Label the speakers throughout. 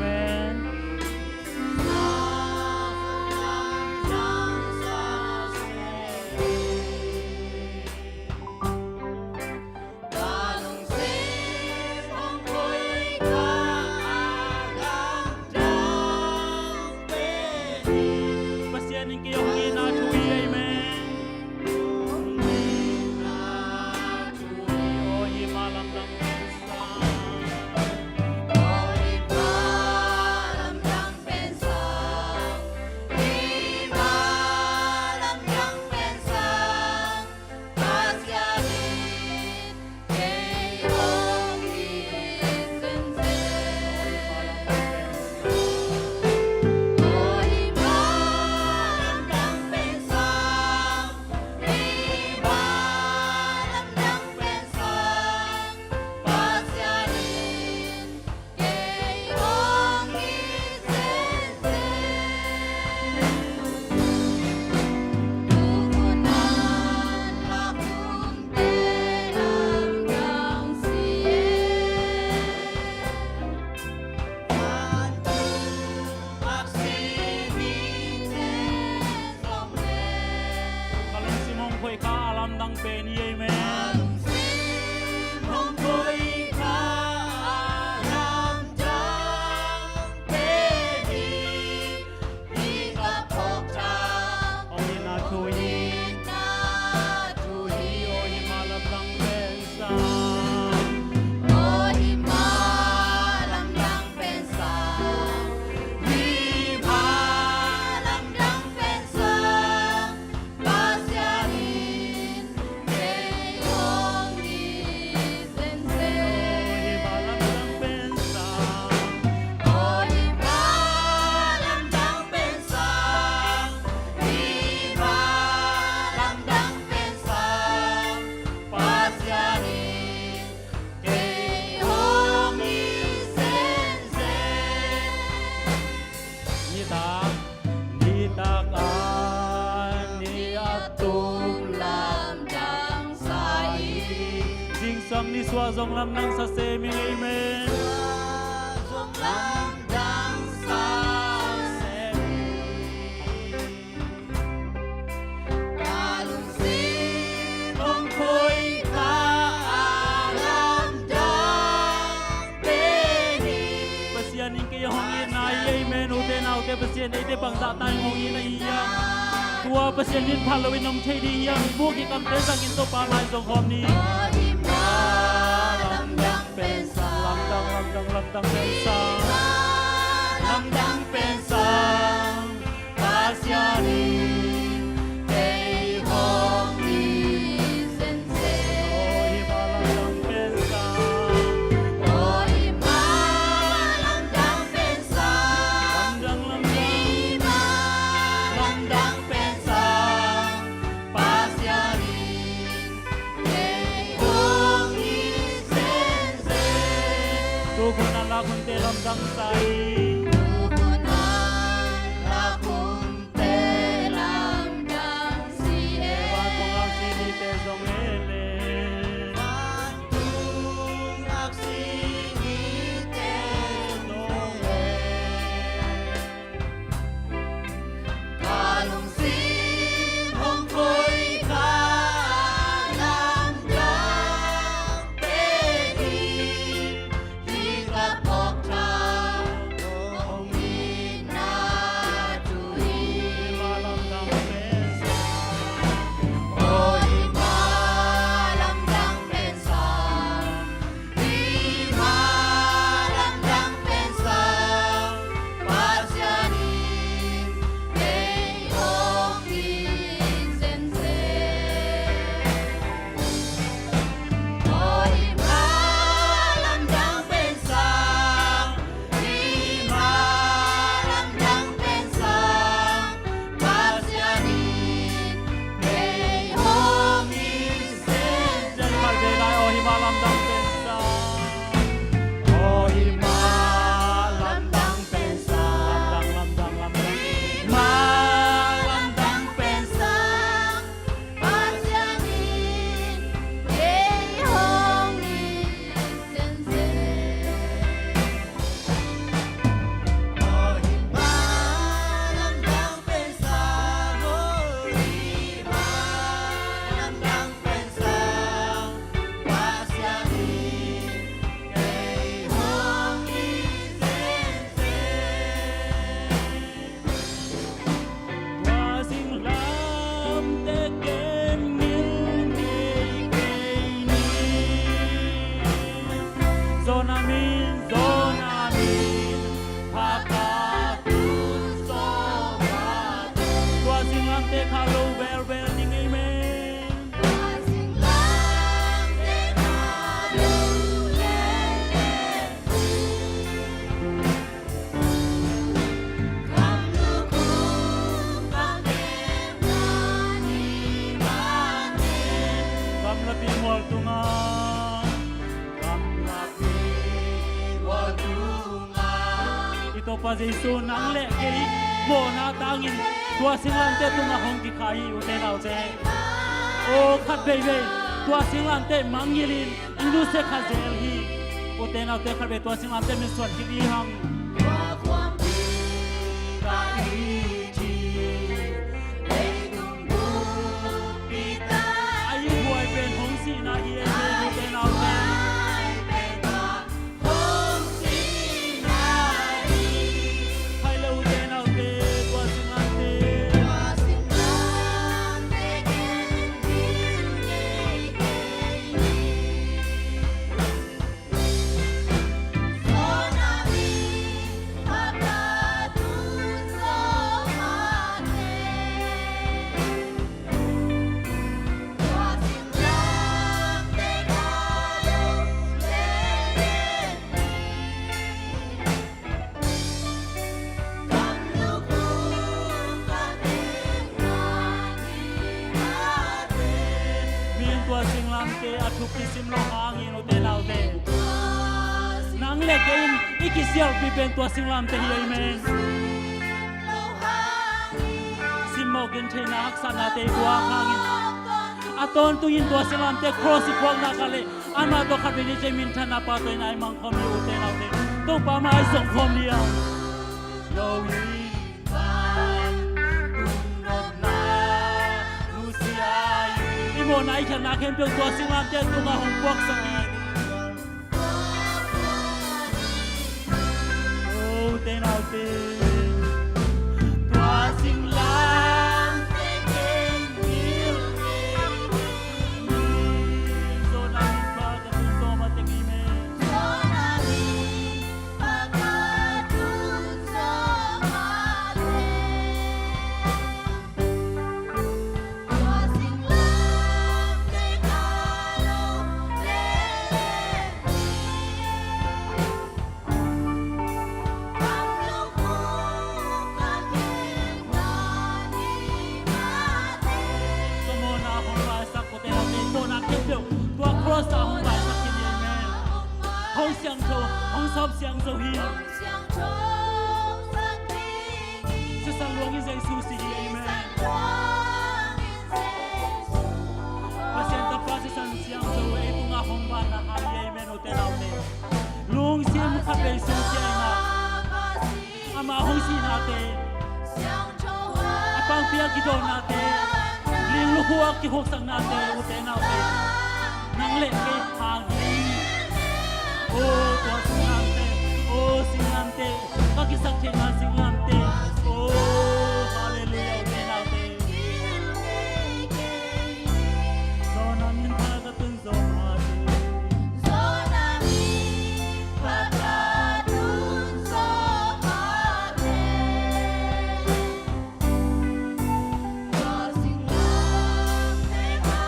Speaker 1: Amen. Ni xóa dòng lam nang sa se mi amen. Dòng lam nang sa se kalung si mong khôi ka alam dang peni. Pasian in kayo hongin na amen ute na ute pasian ite pang sa tay hongin na iya. Tua pasian in Halloween nong chei di yang buki kam te sang in to pa mai song khom ni. Lamdang pensang, lamdang pensang, pasyani, kay hong ni sense. Lamdang pensang, lamdang pensang, lamdang pensang, pasyani, kay hong ni sense. Kunte lamdang say to pa Jesu nang le ke mo na tangin tua singlam te tunga hong ki khai u te nau te o khat be be tua singlam te mangilin inu se kha zel hi u te nau te khat be tua singlam te min suat ki di hang Sim lo hangin o te lau te nang le kein ikisial pi ben tua singlam te hi amen simmo gen the na hak sana te bua hangin aton tu in tua singlam te cross ipok na kale ama to khat ni jemin thana pa to nai mang khom ni o te lau te to pa mai song khom ni ang lo yi nai khang na khem pyong tua singlam te tunga hong pok sang oh te nau te tua singlam te ken mil so na min pa ka tu so ma te mi me so na min pa ka tu so ma te tua singlam hong xiang châu hong sop xiang châu hi se sang luang in Jesu si hi amen pasien ta pa se san xiang châu e tunga hong ban na ha hi amen o te lau te lung sim kha pe su che na ama hong si na te apang pia ki do na te ling lu huwa ki hok sang na te o te nau te nang le ke hang oh tua singlam te oh singlam te kakisak the na singlam te oh hallelujah te nau te so na min pa ka tun so ma te so na min pa ka tun so ma te tua singlam te ka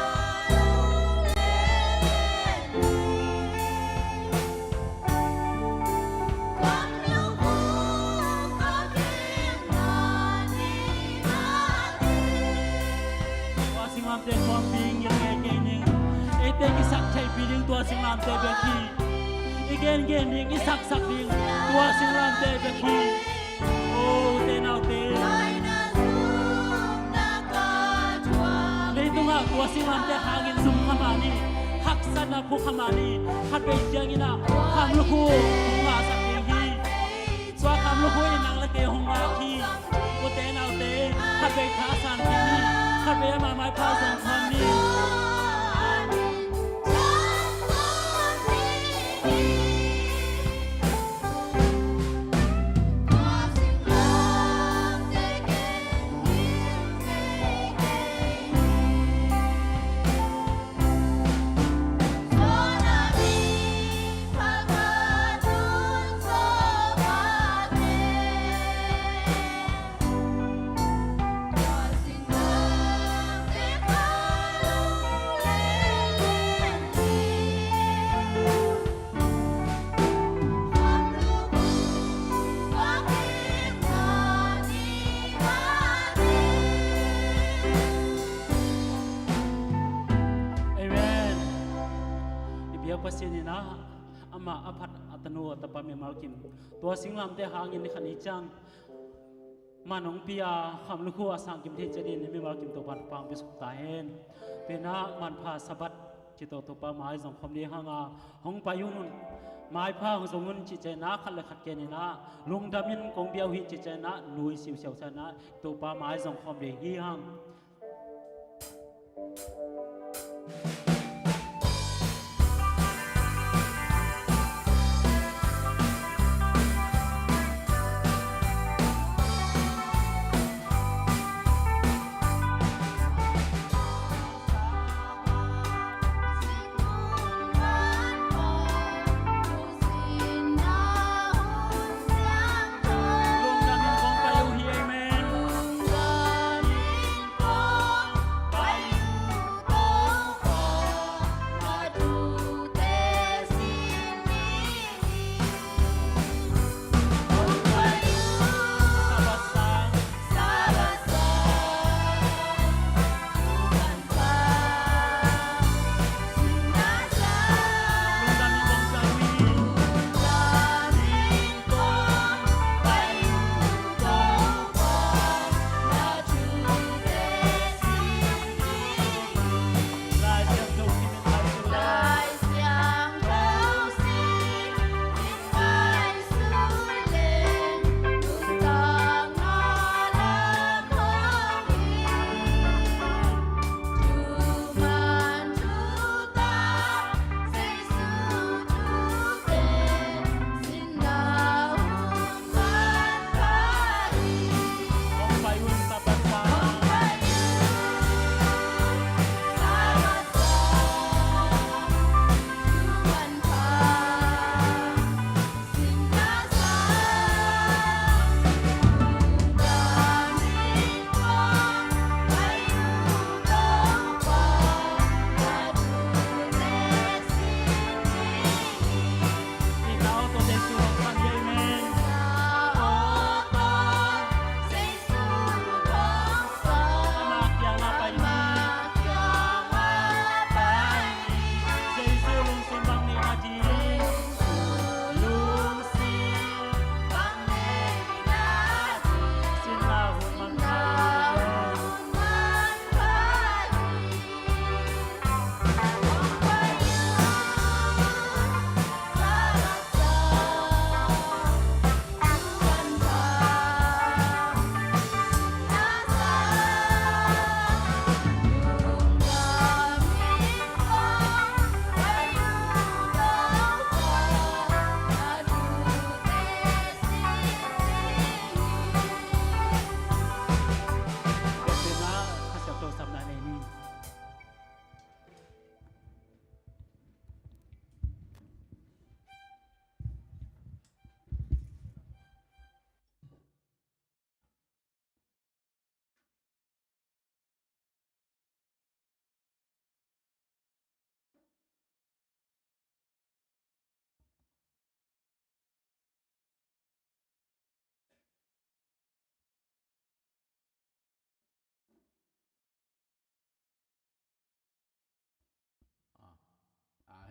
Speaker 1: te khom ping yang nge ke ning e te ki sak thai pi ding tua singlam te be ki igen gen ding ki sak ding tua singlam te be ki o te nau te le tunga tua singlam te hangin sum khamani hak sana phu khamani khat be jang ina kham lu khu nga sak ding hi swa kham lu khu nang la ke hong ma ki o te nau te khat be tha san ki khat be ma mai pha sang kham ni pasien na ama aphat tanu atapa mi malkim tua singlam te hangin ni khani chang manong pia kham lu khu asang kim the chadin mi malkim to pan pang bi suk ta hen pena man pha sabat chi to pa mai jong khom ni hanga hong payun mai pha hong zongun chi che na khal khat ke ni na lung damin kong biao hi chi che na nui siu siu sa na to pa mai jong khom de hi hang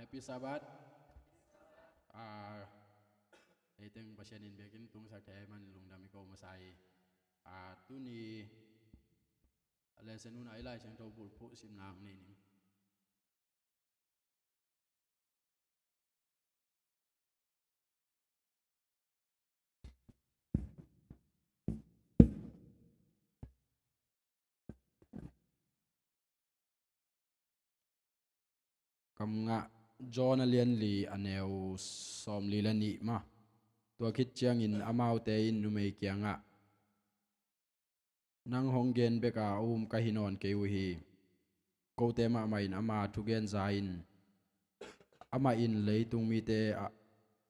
Speaker 2: Happy Sabbath. Iteng pasyanin bekin tung sa man lung dami ko masay. Tu ni lesson una ilay siyang tawbul po simnam nini. Kam nga John alian li aneu som li lani ma. Tua kit chiang in amau te in numei kia nga. Nang honggen beka kahinon ke uhi. Ko tema main ama tugen zain. Ama in leitung mi te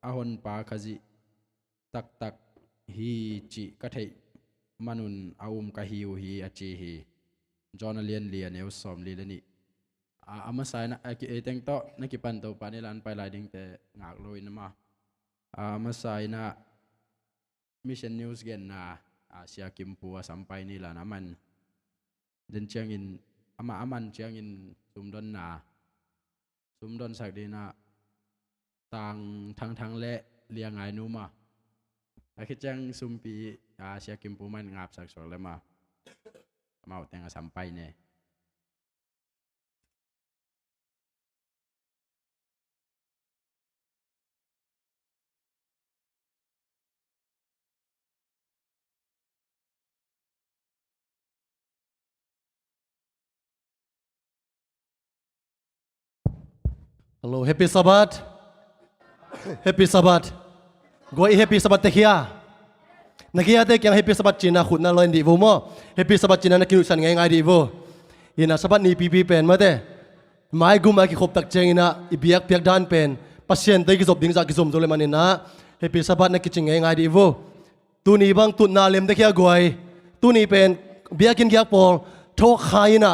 Speaker 2: ahon pa kazi. Tak tak hi chi kathei manun kahiu hi achi hi. John alian li aneu som li lani. Ama sai na eteng to nakipan to panilan pailading te ngak loi nama ama sai na mission news gen na Asia Kimpu sampai nila naman den chiangin aman chiangin sumdon sakdina tang le เลียงไงนูมาอาคิดจังซุมปีเสียกิมปูมันงับสักสองเลยมาเอาแต่งสัมไปเนี่ย
Speaker 3: Hello, happy Sabbath. Happy Sabbath. Goi happy Sabbath tekia. Nakia te kyang happy Sabbath China khut na loin di vo mo. Happy Sabbath China na kinusan ngai ngai di vo. Ina Sabbath ni pipi pen ma te. Mai guma ki khop tak cheng ina ibiak piak dan pen. Pasien te ki zop ding za ki zom zole manina. Happy Sabbath na kiching ngai ngai di vo. Tu ni bang tut na lem tekia goi. Tu ni pen biakin kyak pol thok khaina.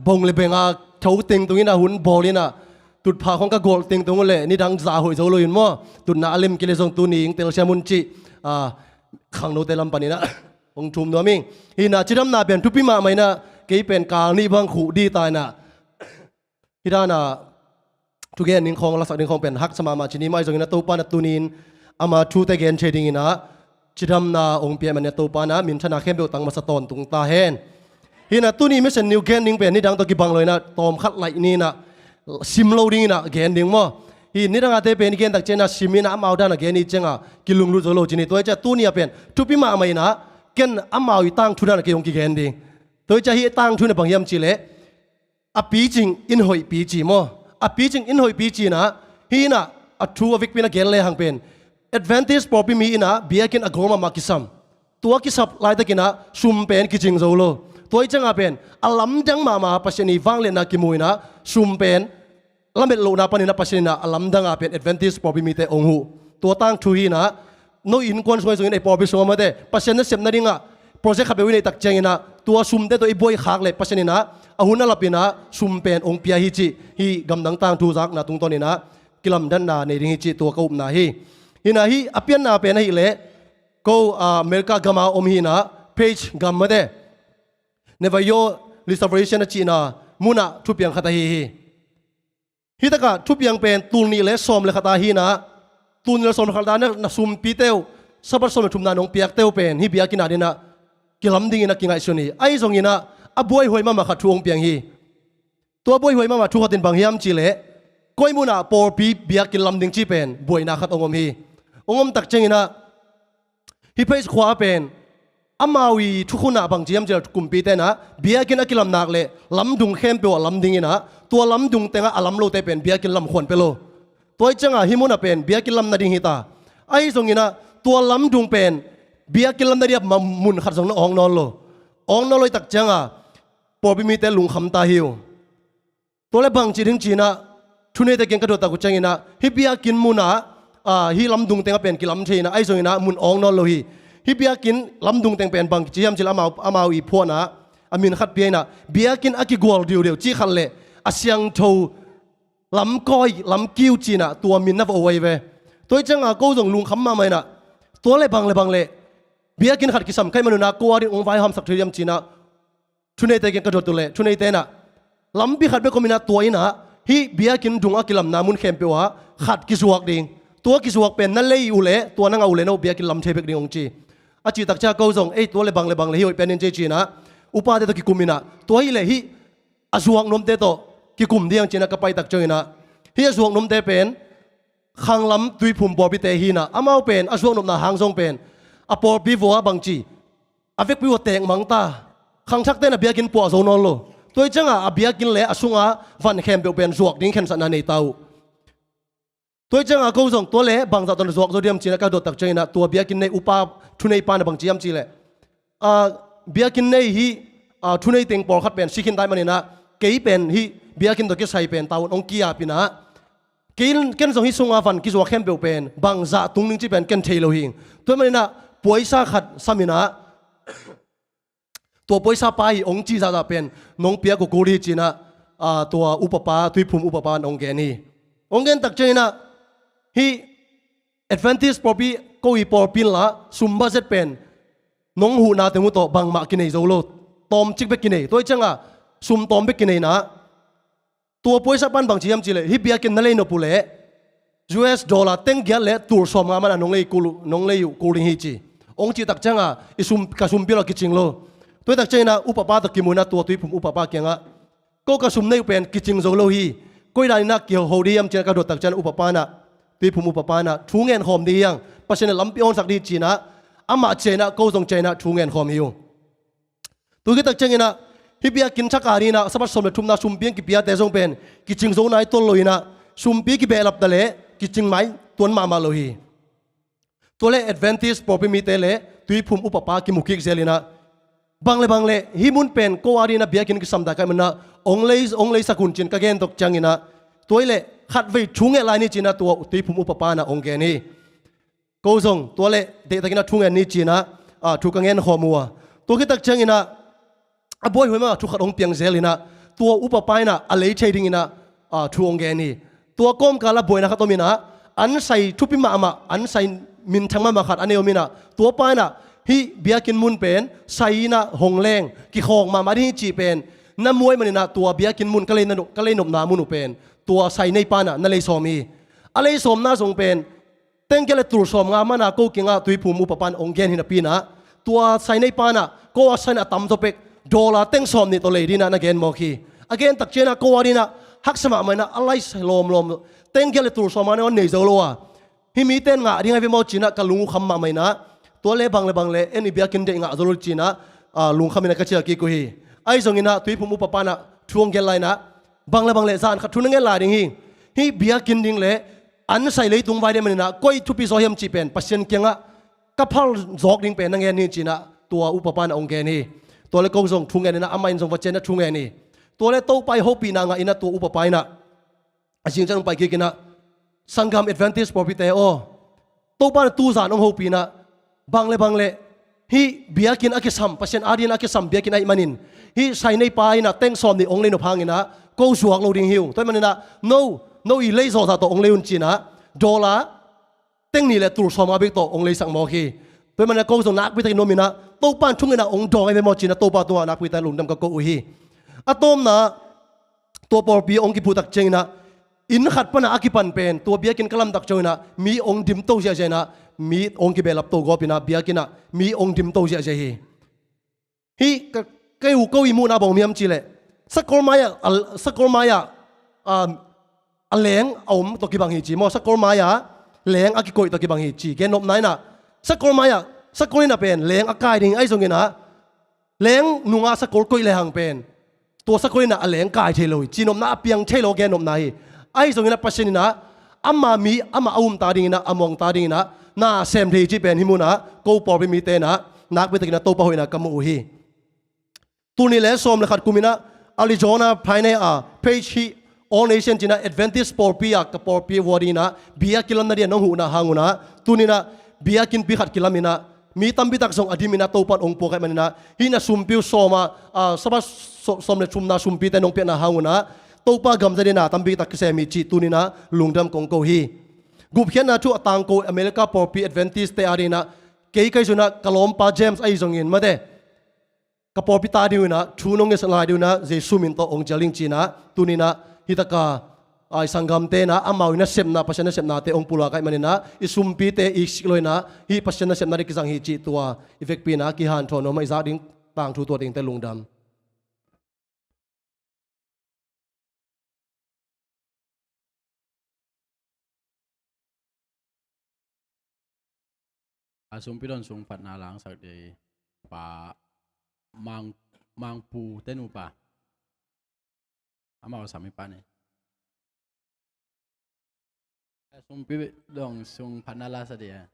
Speaker 3: Bong le benga thau ting tungina hun bolina. ตุดพาของกะโกลติงตรงเลยนี่ดังจ่าหอยโจลุยมั้งตุดน่าเล่มกิเลสงตุนิงเตลเชมุนจิขังโนเตลัมปานีนะองทุมนัวมิงฮีน่าจิดำนาเป็นทุพิมาไม่นะเกี่ยเป็นกลางนี่บังขู่ดีตายนะฮีด้านะทุกอย่างนิ่งของลักษณะนิ่งของเป็นฮักสมามาชินีไม่จงนะตัวปานะตุนินอามาชูเตเกนเชดิงนะจิดำนาองเปียมันเนี่ยตัวปานะมินชนะเข้มเบลตังมาสะตอนตุงตาเฮนฮีน่าตุนีไม่ใช่นิวเกนนิ่งเป็นนี่ดังตัวกิบังเลยนะตอมคัดไหลนี่นะซิมโลดิ้งนะเกนดิ้งมั้งฮีนี่ตั้งแต่เป็นเกนตักเจนะซิมินะมาอุดานะเกนนี่เจงอ่ะกิลุงรู้โจโลจินี่ตัวเจ้าตัวนี้เป็นทุพิมาไม่นะเกนอามาอยู่ตั้งทุนนะเกยงกิเกนดิ้งตัวเจ้าฮีตั้งทุนในบางยามจิเล่อปีจิงอินหอยปีจีมั้งอปีจิงอินหอยปีจีนะฮีน่ะอัตรูวิกเป็นเกนเลยหังเป็น advantage พอปีมีนะเบียกินอากรมามากิซัมตัวกิซับไล่ตะกินะซุมเป็นกิจิงโจโลตัวเจ้าเป็นอลัมจังมาปัศนีฟังเลนะกิมุยนะซุมเป็นลำเบ็ดโลนาปนินะปัศนีนะอลัมดังเป็น advantage พอปีมีแต่องหูตัวตั้งทุยนะโนอินควนสวยสวยในพอปีสวมมาเดปัศนีเสพนั่นเองอ่ะโปรเจกต์ขับไปวินัยตักเจงนะตัวซุมเดตัวอีบอยขากเลยปัศนีนะอาหุนนั่นละปีนะซุมเป็นองเปียฮิจิฮีกำลังตั้งทุจักนะตรงตัวนี้นะกิลัมดันนาในริฮิจิตัวกุบนะฮีนะฮีอภิญนาเป็นฮีเล่ก็อเมริกากามาอมฮีนะเพจกำมาเดเนวโยลิสเวอร์ชันจีน่ามุนะทุบยังขัดฮีตะกะทุบยังเป็นตูนีเลสอมเลขัดฮีนะตูนีเลสอมขัดเนี่ยนักซุมปีเตลสับปะรดสมทุมนานองเปียกเตลเป็นฮีเบียกินาดินะกิลัมดิ้งนะกิงไอชนีไอซงยินะอบวยหวยมาขัดทวงเปียงฮีตัวบวยหวยมาทุกขัดินบางฮิมจีเล่ก้อยมุนะปอปีเบียกิลัมดิ้งจีเป็นบวยนาขัดองมฮีองมตักเจงินะฮีเพย์ขวาเป็นอามาวีทุกคนน่ะบางทีมจะกุมปีเตนะเบียกินอักิลำนักเลยลำดุงเข้มเปล่าลำดิ้งนะตัวลำดุงเต็งอ่ะลำโลเตเป็นเบียกินลำขวนเปล่าตัวจังอ่ะฮิมุน่ะเป็นเบียกินลำนาดิ้งฮิตาไอ้ตรงนี้นะตัวลำดุงเป็นเบียกินลำนาดิ้งมามุนขัดสงนองนอนโลองนอนเลยตักจังอ่ะพอไปมีแต่ลุงคำตาหิวตัวเล็บบางทีถึงจีนะทุนเนตเก่งกระโดดตะกุจังนะฮิเบียกินมุนะฮิลำดุงเต็งเป็นกิลำเชนะไอ้ตรงนี้นะมุนองนอนโลฮิเบียกินลำดุงเต็งเป็นบางจีมจิลอามาอีพัวนะอามินขัดเบียนะเบียกินอากิกวอลเดียวจีขันเล่อาเซียงโตลำก้อยลำกิ้วจีนะตัวมินนับเอาไว้เว้ตัวจังอากูส่งลุงคำมาไหมนะตัวเล่บางเล่เบียกินขัดกิสัมใครมันนะกูว่าดิองไว้ห้ามสักทียมจีนะทุนเนตเก่งกระโดดตัวเล่ทุนเนตนะลำปีขัดเบก็มินะตัวนี้นะฮิเบียกินดุงอากิลำนามุนเข้มเปียวขัดกิสวกดิ่งตัวกิสวกเป็นนั่นเลยอุเล่ตัวนั่งเอาอุเล่โนเบียกินลำเทเบกดิ่งองจีอาจีตักจ้าเขาส่งตัวเล็บางเลยฮิวเป็นเนจีนะอุปาเดตกิกุมินะตัวฮิเลฮิอาสวงนมเตโตกิกุมเดียงจีนะก็ไปตักเจอนะฮิอาสวงนมเตเป็นขังลำตุยพุ่มบอบิเตฮีนะอามาเป็นอาสวงนมนาหางทรงเป็นอาปอบิวัวบางจีอาเวกบิวัวเตงมังตาขังชักเตนะเบียกินปัวโซนอนโลตัวจังอาเบียกินเละอาสุงอาวันเข้มเป็นสวกดิ้งเข้มสันนันในเตาตัวจังอากูส่งตัวเละบางจากตอนสวกโซเดียมจีนะก็โดดตักเจอนะตัวเบียกินในอุปาทุนในปานบางจีมจีเละเบียกินในฮีทุนในเต็งปอลขัดเป็นสิกินได้มันนะเกี่ยเป็นฮีเบียกินตัวกิใส่เป็นตาวนองกี้อาปีนะเกี่ยนส่งฮิสุงอาฟันกิสวาเข้มเปลเป็นบางจากตุงนึงจีเป็นกันเทโลหิงตัวมันนะป่วยซาขัดสามินะตัวป่วยซาไปองจีจะเป็นน้องเปียกกูรีจีนะตัวอุปปาตุยภูมิอุปปาองเกนี่องเกนตักเจนะฮี advantage พอปีก็อีพอปีละซุมบาเซตเป็นน้องหูนาเตมุโตบางมากินในโซโลตอมจิกเบกินในตัวจังอ่ะซุมตอมเบกินในนะตัวป่วยสับปันบางจีมจีเลยฮิเบียกินนั่นเลยนปุเล่ US dollar teng gyal le tur som nga man anong le yu kuling hi chi ong chi tak changa isum ka sum pilo kiching lo toi tak chena upapa tak kimuna tu tui phum upapa kenga ko ka sum nei pen kiching zo lo hi koi dai na kyo hodiam chen ka do tak chen upapa na tui phum upapa na thungen khom di yang pasene lampion sak di china ama chena ko zong chena thungen khom hiu tu ki tak chengina hibia kin chakari na sabat som le thum na sum piang ki pia te zong pen kiching zo nai tol loina sum pi ki belap dale kiching mai tuan mama lo hi tole advantage propi mi tele tui phum upapa ki mukik zelina bangle himun pen ko ari na biakin ki samda kai mana onglei sakun chin ka gen tok changina toile khat vei thunge lai ni china to tui phum upapa na ongge ni ko zong tole de takina thunge ni china thu ka ngen khomua to ki tak changina aboy hoi ma thu khat ong piang zelina to upapa na alei trading ina thu ongge niตัวก้มกาลบวยนะครับตัวมินะอันใส่ทุบพิมามาอันใส่มินทั้งมาขัดอันเอวมินะตัวป้ายน่ะฮิเบียกินมุนเป็นใส่น่ะหงแรงกิขอกมาที่จีเป็นน้ำมวยมันน่ะตัวเบียกินมุนก็เลยนบนามุนเป็นตัวใส่ในป้าน่ะนั่นเลยสอมีอะไรสมน่าสงเป็นเต็งแกเลยตรวจสอบงามันน่ะก็กิงอ่ะตุยภูมิอุปปันองเกนหินปีน่ะตัวใส่ในป้าน่ะก็ใส่น่ะตั้มตัวเป็กดอลลาร์เต็งสอมนี่ตัวเลยดีน่ะนักเกนมอคีอเกนตักเจน่ะก็ว่าดีน่ะฮักสมามันนะอะไรลมเต็งเกลตัวสมาเนี่ยวันไหนจะรู้ว่าฮิมีเต้นงะที่ไงพี่มอจีน่ะกับลุงคำมาไม่นะตัวเล่บังเล่เอ็นอีเบียกินเด็กงะจะรู้จีน่ะลุงคำมินะก็เชื่อกี่กุยไอ้ส่งอินะตุยผมอุปปานะช่วงเกลไลนะบังเล่จานขัดทุนเงินลายดิ่งฮิเบียกินดิ่งเล่อันใส่เลยตรงไว้เดมันนะก้อยทุบปีโซเฮียมจีเป็นปัศยันเกียงะกับพัลจอกดิ่งเป็นนั่งเงินนี่จีน่ะตัวอุปปานะองเกนี่ตัวเล่ก็ส่งทุนเงินนะอามาอินส่งวัจเจนะทุนเงินนี่ตัวเล่โตไปฮปีนางอินะตัวอุปปานะอาจารย์ไปกินนะสังกัม advantage profit โอตัวป้าตู้สารองฮปีนะบางเล่ฮิเบียกินอากิสัมปัศยันอาดีนอากิสัมเบียกินไอมันินฮิใส่ในปลายนะเต็งซอมนี่องเลยนพังนะกูสวกเราดิ่งหิวตัวมันนะ no อีเลยสอดตัวองเลยอุนจีนะดอลลาร์เต็งนี่แหละตัวสอมาบิกตัวองเลยสังมอคีตัวมันนะกูส่งนักวิทยาโนมินะตัวป้าทุ่งนะองดองไอเมมอจีนะตัวป้าตัวนักวิทยาลุนดำกับกูอุฮีอะตอมนะตัวปอปีองกิพูตักเจงนะอินขัดปนะอากิปันเป็นตัวเบียกินกลัมตักเจงนะมีองดิมโตเสียเจนะมีองกิเบลับโตกอปินะเบียกินะมีองดิมโตเสียเจฮีก็อยู่ก็วิมูนาบองมีอัมจีเลสักคนมายะแหลงเอาตัวกิบังฮีจีมอสักคนมายะแหลงอากิโกยตัวกิบังฮีจีแกนนบไหนนะสักคนมายะสักคนนี่นะเป็นแหลงอากายดิ่งไอ้ส่งกินะแหลงนุงอาสักคนก็เลยหังเป็นตัวสักคนน่ะแหลงกายเทโลจีนมน่ะเปียงเทโลแกนมไหนไอ้ส่งนี่นะปัจจุบันนะอามาอุ้มตาดิ่งนะอามองตาดิ่งนะน่าเซมทีจีเป็นหิมุนะกูปอไปมีเตนะนักวิทยาโตปะหอยนะกำมือฮีตัวนี้แหละสมเลยขัดกุมินะอาริโซนาภายในเพจฮีออเนชั่นจีนะ advantage ปอปีกับปอปีวอดีนะเบียกิลันนาเดียน้องหูนะหางูนะตัวนี้นะเบียกินปีขัดกิลามินะมีตั้มบิตักส่งอดีมินะโตปันองค์ปอกันมันนะฮีน่ะซุมปิวโซมาสบัสสมเลชุมนาซุมปีแต่น้องเปียนะหางูนะโตปากำจะได้นะตั้มบิตักเสมีจีตัวนี้นะลุงดำกงโกฮีกุบเขียนนะชั่วต่างโกอเมริกาปอปี advantage เตอารีนะเกย์ก็จะนะกลอมปาเจมส์ไอซงอินมาเด้กปอพิตาดิวนะชูนงเงสลายดิวนะเจสุมินโตองเจลิงจีนะตุนีนะฮิตากาไอสังกัมเตนะอามาวินะเซมนะปัชนะเซมนาเตองปุลาไกมันนะอิสุมปีเตอิสกลอยนะฮิปัชนะเซมนาดิกิสังฮิจิตัวอีเฟกปีนะกิฮันโทนไม่ซาดิงต่างทูตัวดิงเตลุงดำ
Speaker 2: ซุมพิดอนซุงปัดนาล้างสักเดย์ป่ามังปูเต้นูป่าอามาเอาสามีป่าเนี่ยซุมพิดอนซุงปัดนาลาสักเดย์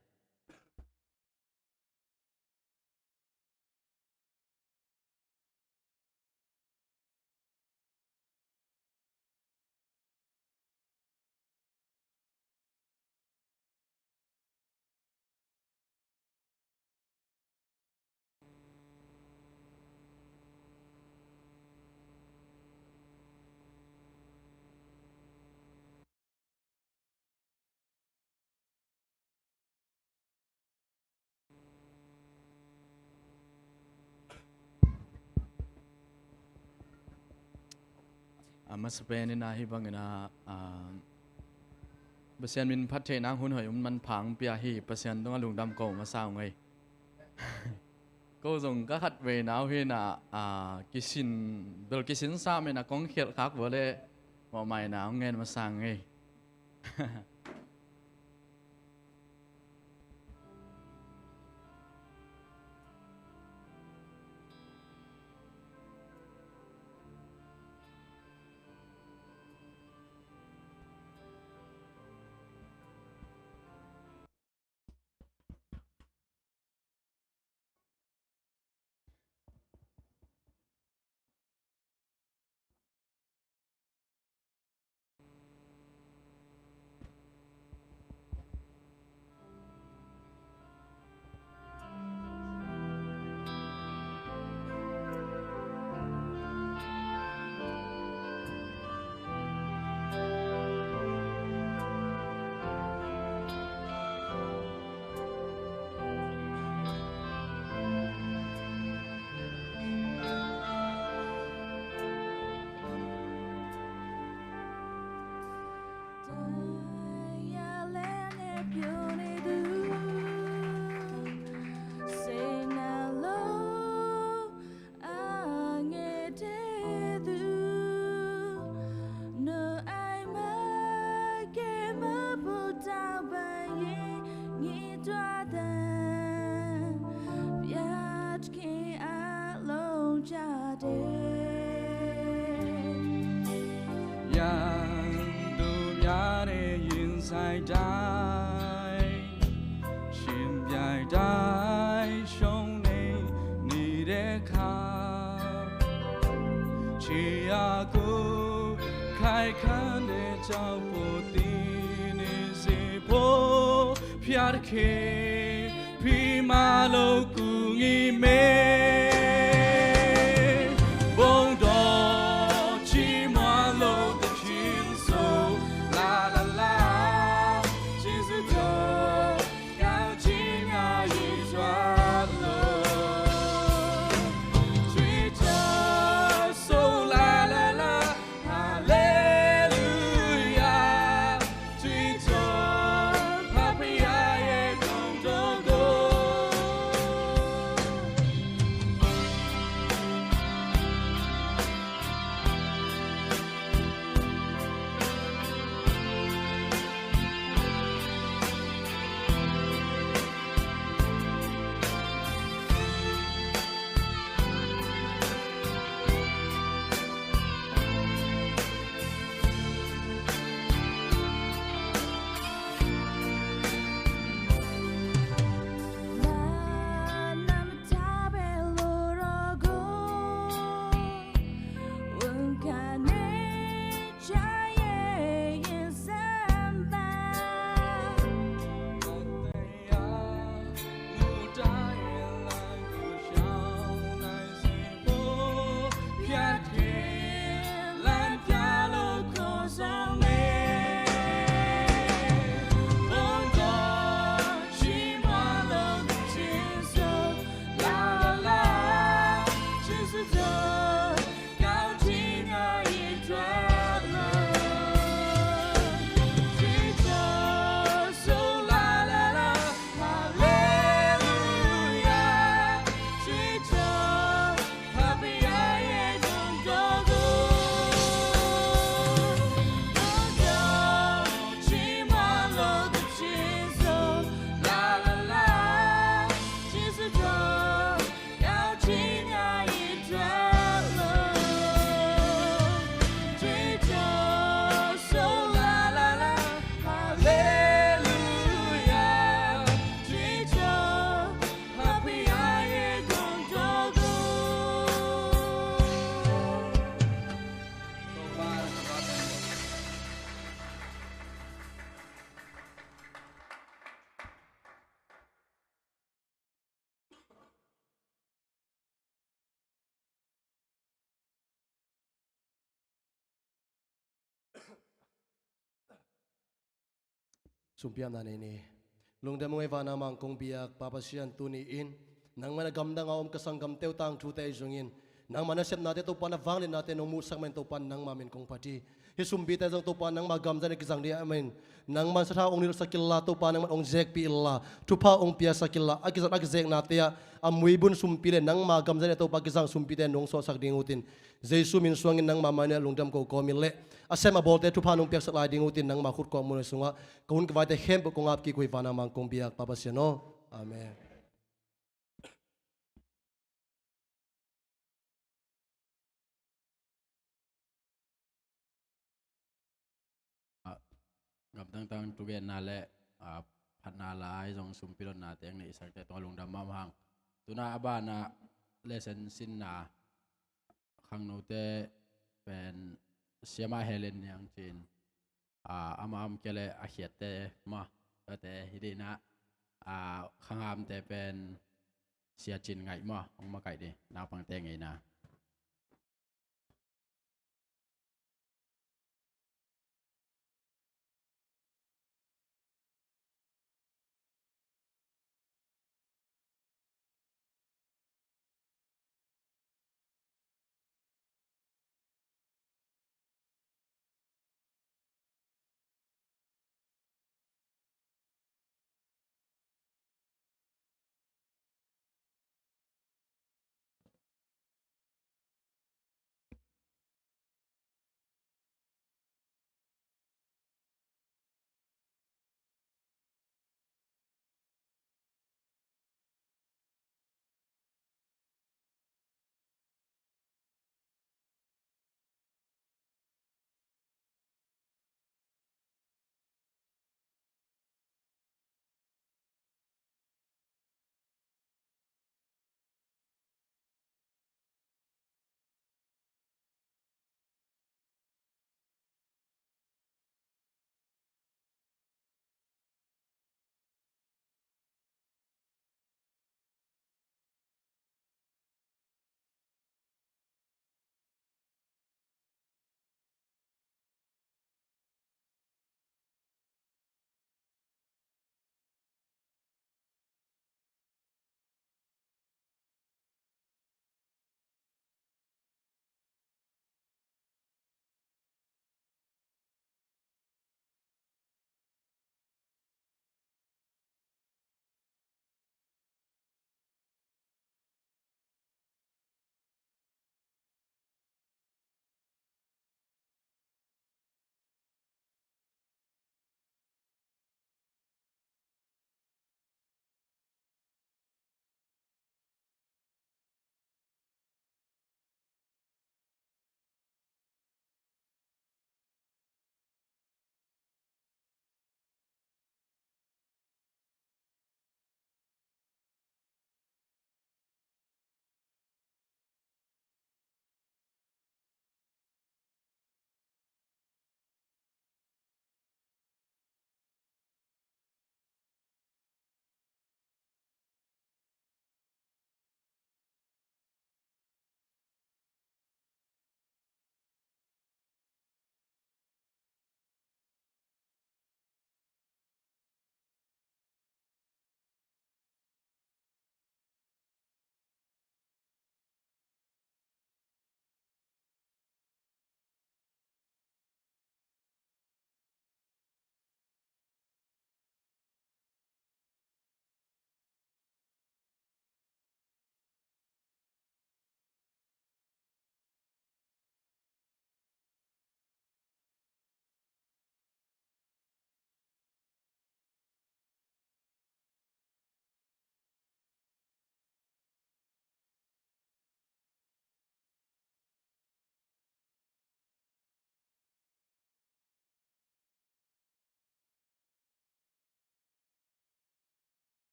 Speaker 1: mas Spain na hibang na
Speaker 4: Besian min phat the nang hun hoi man phang pia hi besian dong lung dam ko ma sao ngai cô dùng các khát về nào hi na kisin sa me na kong khiat khak wo le mo mai nào nghe mà sang ngai
Speaker 3: Sumpiam na nini. Lungdam ngay vana mang kong biyak papasiyan tuniin. Nang managam na kasanggam teo tang tutay zungin. Nang manasip natin to panavangin natin umusak man to pan nang mamin kong pati. hi sumbi ta jang to pa nang magam jan ki jang dia amen nang man sa tha ong nil sakilla to pa nang ong jek pi illa tu pa ong pia sakilla akizat ak jek na tia amui bun sumpi le nang magam jan to pa ki jang sumpi te nong so sak ding utin jesu min suangin nang mamanya lungdam ko komil le asema bolte tu pa nong pia sak lai ding utin nang ma khut ko mun sunga kun ka vai te hem ko ngap ki koi vana mang kong biak papa siano amen
Speaker 2: gặp tăng tăng tu gen na le phat na lai jong sum pilon na teng ne isak te to lung dam mam hang tu na aba na lesson sin na khang no te pen siama helen yang chin ama am kele a hiat te ma te hidina khang am te pen sia chin ngai ma ong ma kai de na pang te ngai na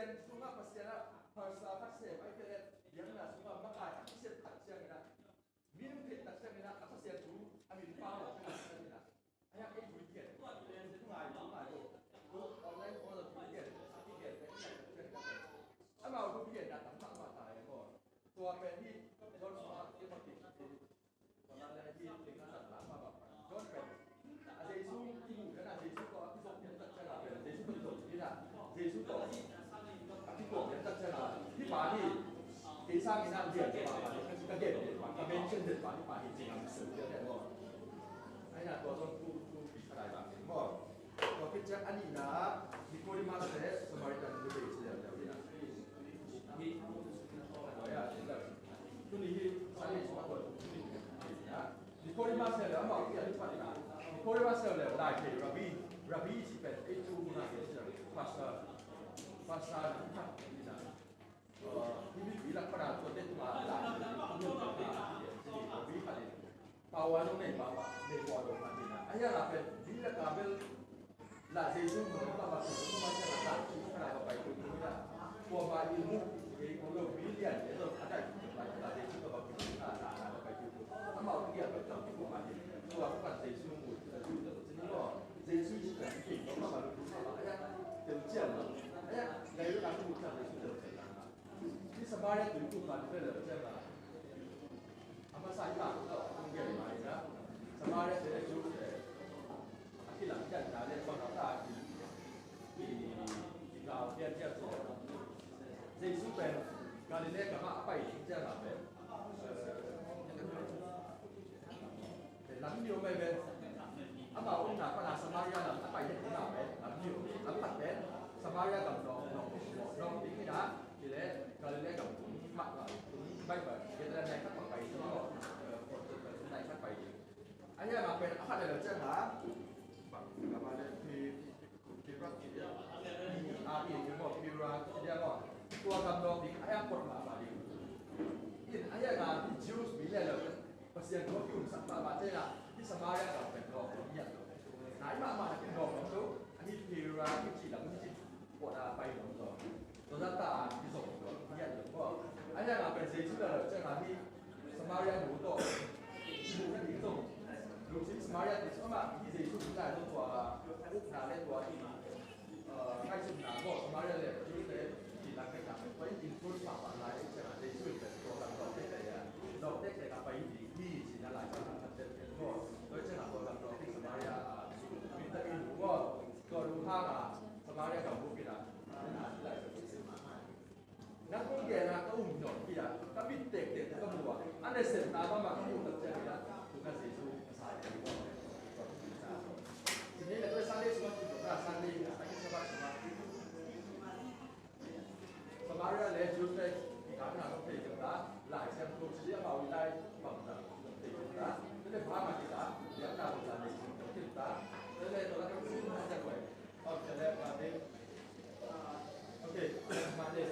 Speaker 2: pasien sunga pasien a harsa ka se ai ke yang na sunga ma ka se tak siang ina minum ke tak siang ina apa pasien tu amin pa lo ka ina aya ke bu ke ngai tu online order bu ke ke ama bu ke da tam tam ma ta ai ko ตัวเป็นที่ย้อนสอนที่ปฏิบัติตอนนั้นเลยที่เด็กนักศึกษามาแบบย้อนเป็นอาเจซุที่หมู่นั้นอาเจซุก็ที่ส่งยันตัดเชลาเป็นเจซุเป็นส่งที่น่ะเจซุก็ที่โกงยันตัดเชลาที่ป่าที่ที่สร้างในนั้นเดียวกันป่าที่กระเด็นกระเบนเช่นเดียวกันที่ป่าที่จริงมันสื่อเยอะแยะหมดไอ้น่ะตัวต้นผู้อะไรแบบนี้ก็ตัวพิจารณาอันนี้นะมีคนที่มาเสด็จสมัยนั้นดูดีเสียแล้วนี่นะที่tu ni sali semua tu ya di kori masa le ama ki ali patina di kori masa le la ke rabi si pe itu na ke pasal ni na ini bila pada tu tu ma la ni rabi patina pawan ni bapa ni bodo patina aya la pe bila kabel la jesu mo ta ba tu ma cha la tu pada ba itu tu ya ko ba ilmu ke ko lo bilion ye lo ada la jesu ko ba tu la ba itu ama o dia ba ta ko ma ni so ba ba jesu mo ta tu de ni ko jesu ji ka ki ko ma ba lu sa ba aya de jian ma aya ga yu ka tu ta jesu de ni sa ba ya tu ku ba de le jian ba ama sa ya ko ko ge ma ya sa ba ya de jesu de ที่หลังจากนั้นเนี่ยคนเราที่เราเทียบตัวเจสุเป็นการเล่นกับมาไปถึงจะหลับเป็นหลังเดียวไปเป็นอาบ่าวองค์หนักขนาดสมัยหลังไปที่หลับเป็นหลังเดียวหลังตัดเป็นสมัยกับน้องที่นี่นะที่เล่นการเล่นกับมากกว่าไม่แบบเกิดอะไรขั้นไปที่ก็คนจะเป็นอะไรขั้นไปอันนี้มาเป็นอะไรเราจะหาKemarin di Kira ini mau Kira dia mau tua kandung di ayam pernah balik. Ini ayam nggak jus bila le pasien dua pun sampai baca lah di Samaria kalau pendok dia. Nah ini mama nak pendok tu, ini Kira ini cilam ini buat apa itu tu. Tu data di sana dia tu. Ayam nggak pasien juga le, jangan di Samaria dulu tu, bukan di sana. ลูกศิษย์สมัยนี้สมัยที่จะชุดได้ตัวอุปนาเล่ตัวที่ใครชุดหนาก็สมัยนี้ชุดเด็กที่หลังไม่กลับไปยิงชุดฝากอะไรใช่ไหมจะช่วยเป็นตัวกันเราได้แต่เราได้แต่ไปที่สิ่งอะไรก็ทำเป็นก็โดยเฉพาะตัวกันเราที่สมัยวิตามินก็ก็รู้ท่าสมัยกับพวกพี่นะนักท่องเที่ยวนะก็อุ่นหน่อยพี่นะก็มีเด็กๆก็มัวอันนี้เสร็จตาบ้างมาก็อุ่นแบบเจ้าเนี่ยทุกการเสียชูทีนี้เราด้วยสร้างได้สมมติว่าสร้างได้สร้างได้สบายเลยจุดเลยการงานต้องเปลี่ยนนะหลายเส้นตรงชี้เอาไว้ได้ฝั่งนั้นเปลี่ยนนะไม่ได้พามาที่ตาเลี้ยงตาบนตาในสิ่งที่ตาแล้วเลยตัวนั้นก็ซื้อมาจากไหนเอาจะได้มาเด็กโอเคมาเด็ก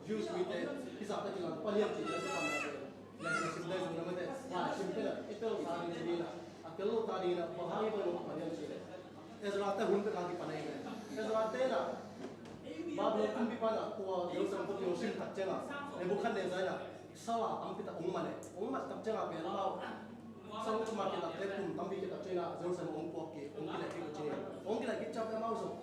Speaker 3: Jews with the hisap ta kilang paliam chi la sa na la sa sim dai zung na mate wa sim te la itel sa ni na akelo ta ni na bahai ba lo paliam chi le Ezra ta hun ta ka ki panai me Ezra te na ba lo kum bi pa na ko Jerusalem ko yo sim tak chenga e bu khan ne zai na sawa am pita ong ma tak chenga be na sang cuma kita telepon tapi kita cina Jerusalem ong po ki ong kita ki cina ong kita ki chap ma so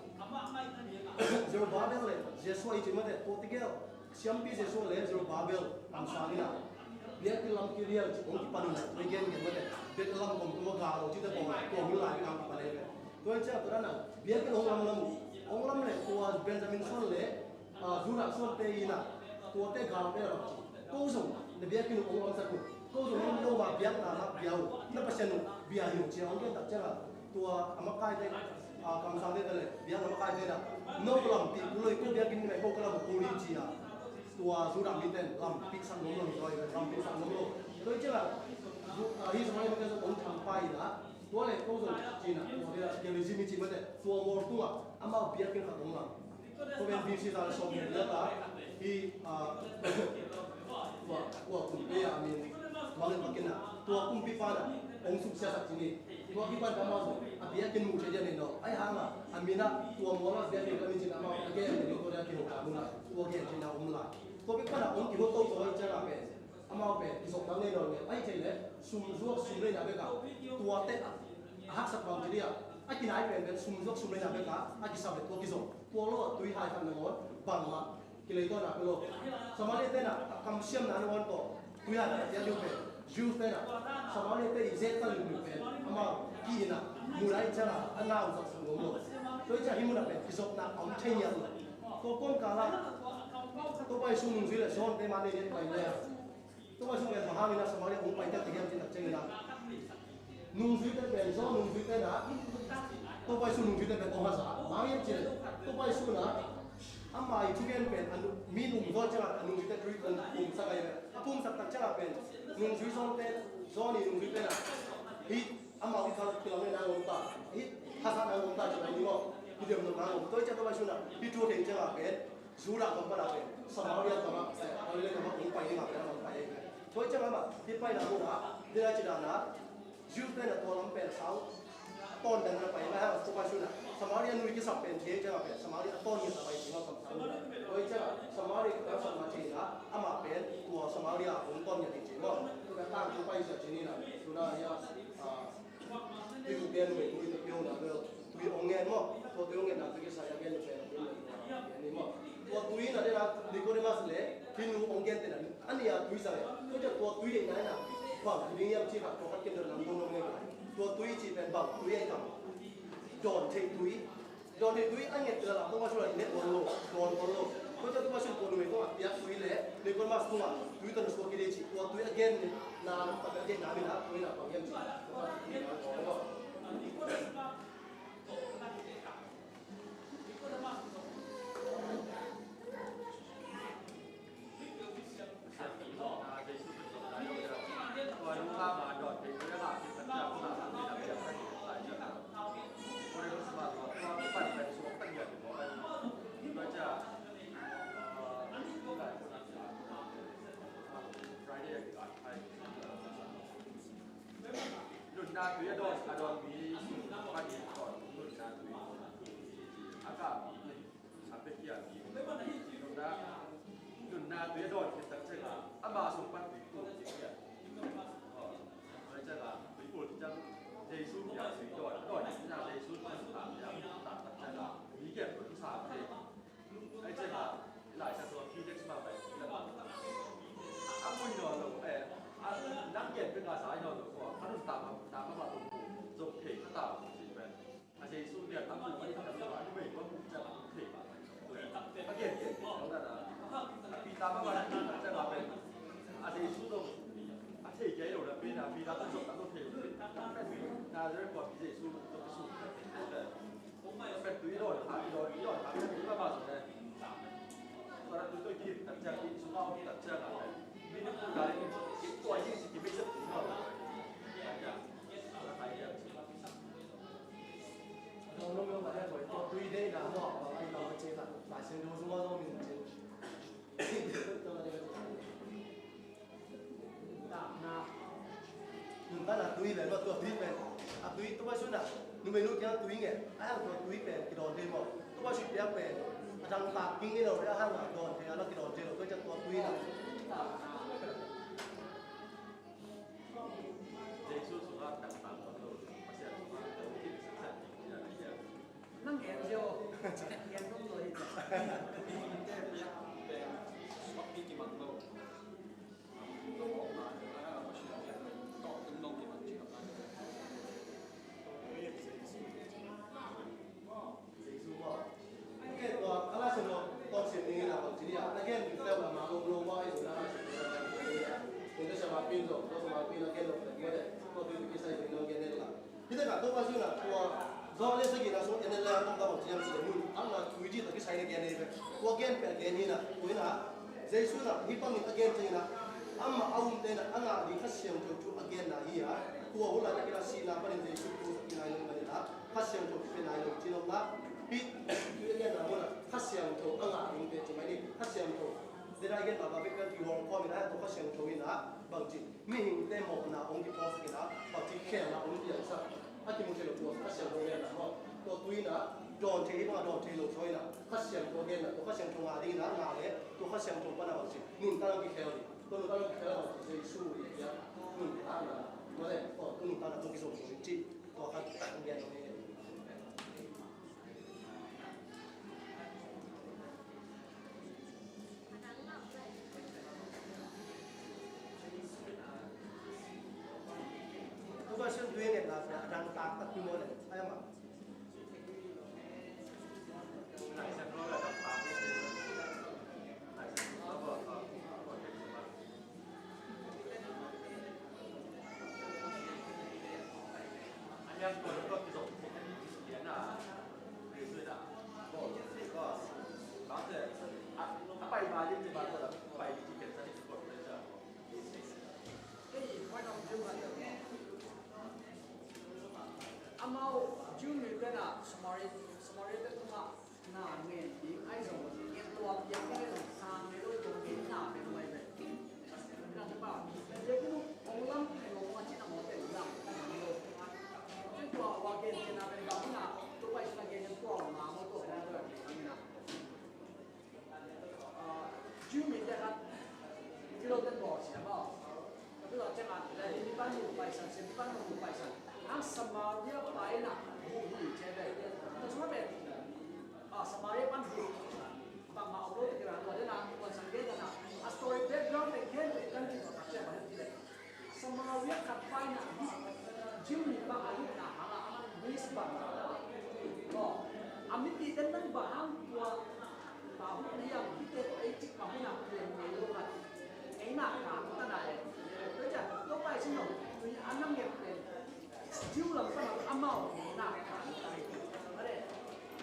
Speaker 3: Zero Babel le Jesua i cima de Portugal siampi Jesua le Zero Babel am salina dia ki lam ki real ong ki panu na regen ke mate de lam kom ko ga lo ci de ko mi la ki am ki pale le to cha turana dia ki ong lam le ko Benjamin Sol le Zura Sol te ina to te ga be ro ko so ne dia ki ong lam sa ko câu dùng nó đâu mà biếng là nó biếng nó phải xem bia nhiều chiều ông kia tập chắc là tua amakai đây cầm sang đây đây biếng amakai đây là nô làm thì cứ lời câu biếng kinh này câu cái là một câu liên chi à tua du đam tên làm pizza sang nóng rồi làm pizza sang nóng rồi tôi chắc là hi xong rồi cái ông thằng pai đã tua này câu dùng chi nè tua đây là cái gì mình chỉ mới đấy tua mor tua ama biếng kinh khát đúng không tôi bên VC ra là xong rồi là hi tua cũng bây giờ mình Malam makina tua kumpi pada ong sukses at sini tua kipan kamaso abia kin mu cheja nendo ai hanga amina tua mola dia ke kami cina mau again ni ko dia kino kamuna tua ge cina umla to be pana ong kiho to to chara pe amao pe isok dang ne no ne ai chele sum le na be ka tua te hak sak bang jiria ai kin ai pe sum le na be ka ai kisab le to kiso tua lo tui hai kan ngor bang ma kilai to na lo samale te na kam siam na no to Tuy là dia lưu về Jews tên là sau đó lên tới Z ta lưu về ama kỳ na mulai cara anau sak sungguh tôi cari himun apa kisok na om chenya tôi con cả là tôi bay xuống dưới là son tên mà này bay lên tôi bay xuống về mà hai mươi năm sau đó ông bay tới tiệm trên đặc trưng là nung dưới tên bên gió nung dưới tên là tôi bay xuống nung dưới tên bên ông hasa mang em chỉ tôi bay xuống là amma itu kan pen anu minum zon chala anu kita trip anu sakai apum sak tak chala pen nung zui zon pen zon ni nung zui pen hi amma kita kilome na ngom ta hi hasa na ngom ta chala ni mo video no na ngom toi cha to ba shuna hi tu theng chala pen zura ko pa la pen samaria ta ma ale le ma ong pai ni ma pen ong pai toi cha ma hi pai na mo ha de la chida na zui pen na to lam pen sau ton dan na pai na ha to ba shuna Samaria nui ki sap pen the cha pe Samaria ton ni ta bai singa kam sa oi cha Samaria ka sa ma che na ama pen tua Samaria ong ton ya ti mo to ka tang tu pai sa chini na tu na ya ti ku pen me tu ni pyo na wel tu ong ngen mo to tu ngen na tu ki sa ya gen pe ni mo to tu ni na de na Nicodemus le kin nu ong gen te na ani ya tu sa to cha to tu de na na ba ni ya chi ka to ka ken de na ngom ngom nge to tu chi pen ba tu ye kam Don thei tui anh nghe từ là không bao giờ net bolo don bolo có cho tôi bao giờ bolo mình có ya tui lệ nên con mas tua tui tận số kia đi chỉ tua tui again na tập again na mình đã tui là bằng em chỉ
Speaker 5: Nuna tu ya adon mi pagi kon nuna tu agak mi sampai kia mi nuna tu ya don kita cakap ama sumpat itu dia macam lah itu jam Yesus ya don kita Yesus tak ya tak cakap mikir pun sampai cakap lại sangตัวพี่เด็กสมัครไปaku ini orangนักเรียนเป็นภาษาเราตัวเขาต้องตามมาตรงจบเทคตามสิเป็นอาจจะสู้เรียนทั้งคู่ไม่ทำแบบว่าไม่ว่าจะเทคนักเรียนแล้วนั่นนะปีตามมาจะมาเป็นอาจจะสู้ตรงอาจจะเกี่ยวกับปีน่ะปีตามต้องจบต้องเทคน่าจะเรื่องก่อนปีจะสู้ต้องสู้เป็นตัวโดนหาตัวโดนหาที่มาสุดเลยตอนนั้นตัวที่ตัดจากที่สุดเอาที่ตัดจากอะไรมีนักพูดอะไรตัวยิ่งสิไม่ใช่ถึงเราเราไม่รู้ว่าได้ผลตัวด้วยได้นะว่าไอ้เราเจ๊แบบหลายเส้นดูสมมติว่ามีเจ๊
Speaker 3: túi về mà tua túi về túi tôi bao xuân nụ mày nụ kia túi nghe hàng tua túi về cái đòn thêm mà tôi bao xuân đẹp về rằng tạc kinh cái đầu đấy hàng là đòn thì nó cái đòn thêm tôi cho tua túi là
Speaker 5: Giêsu chúng ta đặt tặng con đồ mà sẽ chúng ta đầu tiên sẽ sản sinh ra cái gì
Speaker 6: năng hiện vô hiện không rồi
Speaker 3: Giêsu mà cái tua Allah xin lỗi tôi xin đi là bằng chỉ là again theo là mà lô mai rồi đó chúng ta sẽ mà pin rồi tôi mà pin again rồi cái đấy tôi pin cái sai rồi nó cái này là bây giờ cả tôi bao nhiêu là tua do lên sự kiện là số NL trong đó chỉ làm gì để muốn ăn là quý gì là cái sai này cái này tua again phải cái này là quý là Giêsu là hi bằng mình again thế là amma awum tên là anh là đi khách xem cho chú again là hi à tua hula cái là xin là bên Giêsu tu cái này là khách xem cho cái này là chỉ là biết cái again là muốn khách xem cho anh là những cái chúng mày đi khách xem cho để ra again là việc cái điều quan mình là tôi khách xem cho mình là bằng chỉ mình tem một là ông cái post cái đó bằng chỉ khen là ông cái sao anh chỉ muốn chơi được tua khách xem cho mình là họ tôi tuy là đòn thế mà đòn thế lục rồi là khách xem cho again là tôi khách xem cho ngà đi là ngà đấy tôi khách xem cho bạn là bằng chỉ nhìn ta cái khéo đi tôi ta cái khéo là Giêsu vậy đó nhìn ta là nó đấy còn nhìn ta là tôi cái số chỉ tôi khách again này tôi xin tuyên này là rằng tạc tất quy mô này ai mà
Speaker 5: lại xem nó là đặt tặng cái gì lại xem nó vợ còn cái gì mà anh em tôi có cái giống cái là người xưa đã có đó thì anh bay mà nhưng mà tôi là bay thì kiểm tra thì còn bây giờ
Speaker 6: cái gì quan trọng chưa là được amau junior cái là smart cái mà na nghe đi ai rồi cái tua cái là sang cái đôi đồ cái nào cái này này cái thứ ba cái ông lắm cái ông mà chỉ là một cái dạng cái tua qua cái nào cái đó là tôi phải là cái tua mà một tua này rồi junior cái là cái đồ cái bỏ xí mà bây giờ chẳng hạn là đi bán một bài sản xuất bán một bài sản ang Samaria bài na hủy chế đây nó số này Samaria bán hủy bằng mạo đôi cái là nó là còn sản xuất là story background này cái này cái gì nó sẽ phải như thế Samaria cắt bài na chiếu nhìn bằng ảnh là anh biết bằng đó anh biết đi đến năng bằng của bảo đi làm cái ấy chỉ bằng cái nào tiền người luôn là cái nào cả chúng ta này tôi chẳng tôi phải xin lỗi vì anh năm nghiệp này chiếu làm sao mà âm màu nào cả ở đây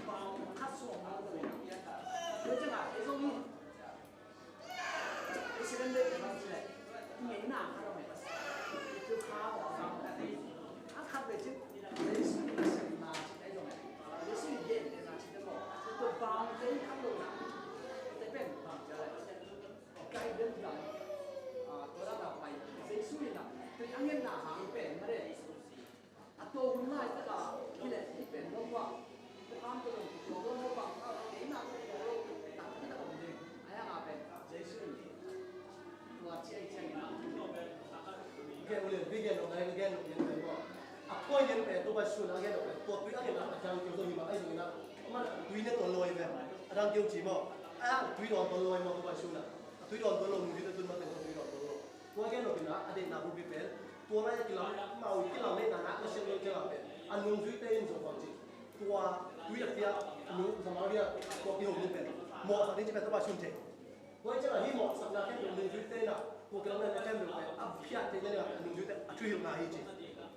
Speaker 6: vào cắt xuống nó rồi tôi chẳng hạn cái giống như cái sự đơn đây là gì này nghĩ nào cái đó này tôi khá bỏ ra anh khát về chứ lấy suy nghĩ mà cái đó này lấy suy nghĩ để là chỉ cái bỏ tôi vào cái khát đồ nào cái bên bằng cái đơn giản tôi đã đọc bài giấy suy là tôi ăn nhân là hàng bền mà đấy tôi muốn lại tất cả cái này thì bền lâu quá tôi ăn tôi dùng tôi mua bằng cái nào tôi tặng cái nào cũng được ai là bền giấy suy và chị ấy chơi nào
Speaker 3: cái ulian video nó này cái nó cái nó coi như vậy tôi phải suy là cái nó tôi tuy ăn là chẳng kiểu gì mà ai dùng nó mà tuy nó tôi lôi về đang kiểu chỉ mà tuy đó tôi lôi mà tôi phải suy là tuy đó tôi lôi người tôi mà tôi đó tôi cái nó cái nó anh em nào cũng biết về tôi nói cái làm màu cái làm này là nó sẽ lên cái làm về anh dùng duy tên dùng bằng gì tôi tuy là phía nếu sao mà bây giờ tôi cái hộp như vậy một là đến chỉ phải tôi bảo xuân thế tôi chắc là hy vọng rằng là cái dùng duy tên nào tôi cái làm này cái được về phía thế này là dùng duy tên truy hiệu này gì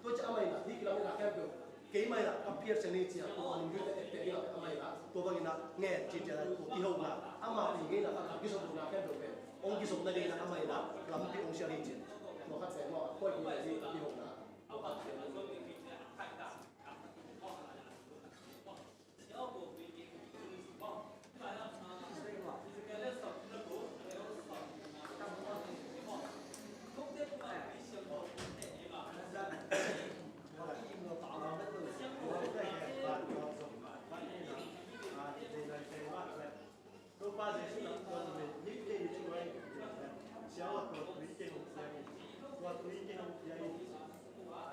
Speaker 3: tôi chắc mày là thì cái làm này là cái được cái mày là phía sẽ nên chỉ tôi dùng duy tên cái là mày là tôi bằng là nghe chỉ là tôi cái hộp là mà thì cái là cái số là cái được về ông cái số này là mày là làm cái ông sẽ lên chỉ nó khác sẽ nó coi như là gì cái hộp là
Speaker 7: ตุยที่เราใหญ่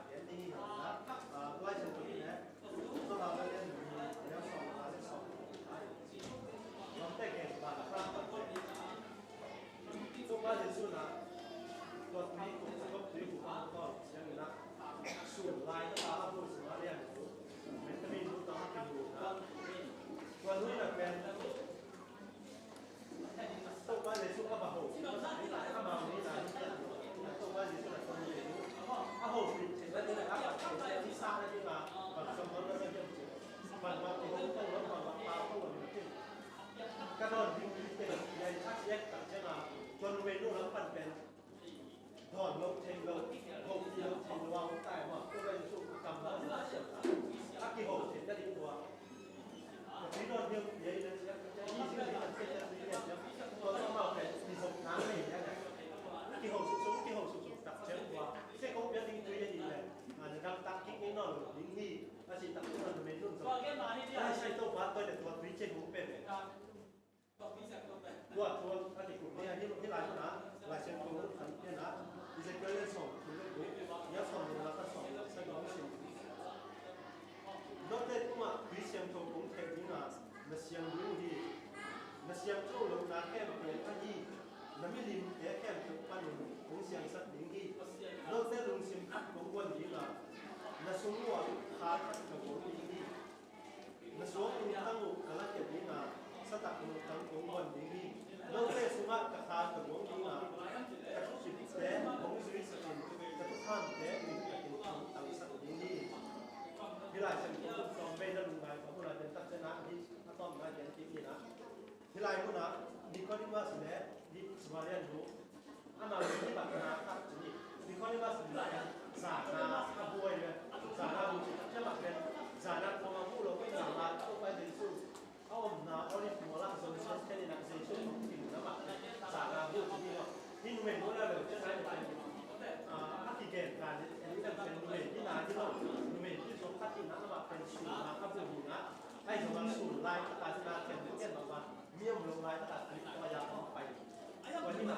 Speaker 7: เห็นนี่นะไล่เส้นตัวนี้นะตัวเราเล่นแล้วสองแล้วสองเราได้เก่งบ้างครับตัวบ้านจะสู้นะตัวนี้ผมก็ถือผู้ฟังก็ยังนะส่วนลายก็ตามผู้สมัครเรียนมันจะมีรู้ต้องให้ดูนะตัวนี้นะเป็นตัวบ้านจะสู้กับบ่าวถ้ามาวันนี้นะตัวบ้านจะสู้กับคนอื่นอ้าวผิดเห็นแล้วนี่นะครับที่สร้างได้ที่มาแบบสมมติว่าจะเป็นบัตรที่ต้องรถบัตรปลาต้องรถที่กระโดดยิ่งเตะใหญ่ชักแยกกับใช่ไหมจนเมนูแล้วมันเป็นถอดลงเชงลงหกที่ลงเชงวางใต้หมดก็เลยสู้กำลังถ้ากี่หกเห็นได้ดีกว่าที่โดนเยอะใหญ่เลยยี่สิบเหรียญเป็นจะมีเหรียญตัวต้องมาเป็นมีสมน้ำเลยเนี่ยกี่หกสูงกี่หกสูงตัดเชงกว่าเช่นเขาเยอะจริงตัวเยอะจริงเลยอาจจะทำตักกิ๊กนิดหน่อยยิ่งที่อาชีพตักที่มันเมนูสองไม่ใช่ตัววัดตัวแต่ตัววิเชงผมเป็นตัวอันนี้กลุ่มนี้ที่หลายคนนะหลายเช่นกลุ่มนี้นะดิฉันก็เลยส่งถึงกลุ่มยัดส่งแล้วก็ส่งใส่กล่องสิ่งนอกจากว่าวิเชียรทงกรุงเทพนี่นะนักเสียงรู้ดีนักเสียงโจ้ลงนาแค่เพียงอันนี้น้ำมิลินแค่ถึงปันหงเสียงสัตว์ดิ้งที่นอกจากลงเสียงพัดของวันนี้นะนักสงฆ์ว่าขาดกับของดิ้งที่นักสงฆ์ตั้งกระเก็บนี้นะสตักลงตั้งของวันดิ้งที่นอกจากสมัครกับขาดกับของนี้นะกระทุกสิ่งแดงของชีวิตสัตว์กระทุกท่านแดงมีกระทุกท่านตั้งสัตว์ดิ้งที่ที่หลายสิ่งที่ต้องต้องเป็นเรื่องใดของพวกเราเป็นตัดชนะที่ต้องมาเรียนที่นี่นะที่หลายคนนะมีข้อที่ว่าสิ่งนี้ที่สมาเรียนรู้อันนั้นที่บัตรนะครับนี่มีข้อที่ว่าสิ่งนี้สาธารณะขบวนเลยสาธารณะใช่ไหมเป็นสาธารณะของเราผู้เราไม่สามารถเข้าไปในสู้เอาหน้าเอาที่หัวล่างส่วนส่วนแค่ในนักเสียช่วงของถิ่นนะมันสาธารณะผู้ที่ว่าที่หน่วยนู้นเราเลยจะใช้เป็นอัติเกตการอันนี้เป็นหน่วยที่นานที่เราหน่วยที่สมคัดที่นั้นว่าเป็นสูตรมาครับผู้นะให้สำหรับสูตรลายตาชนะแข่งเก่งแบบว่าเมี่ยมลงลายตาติดตัวยาออกไปวันนี้มา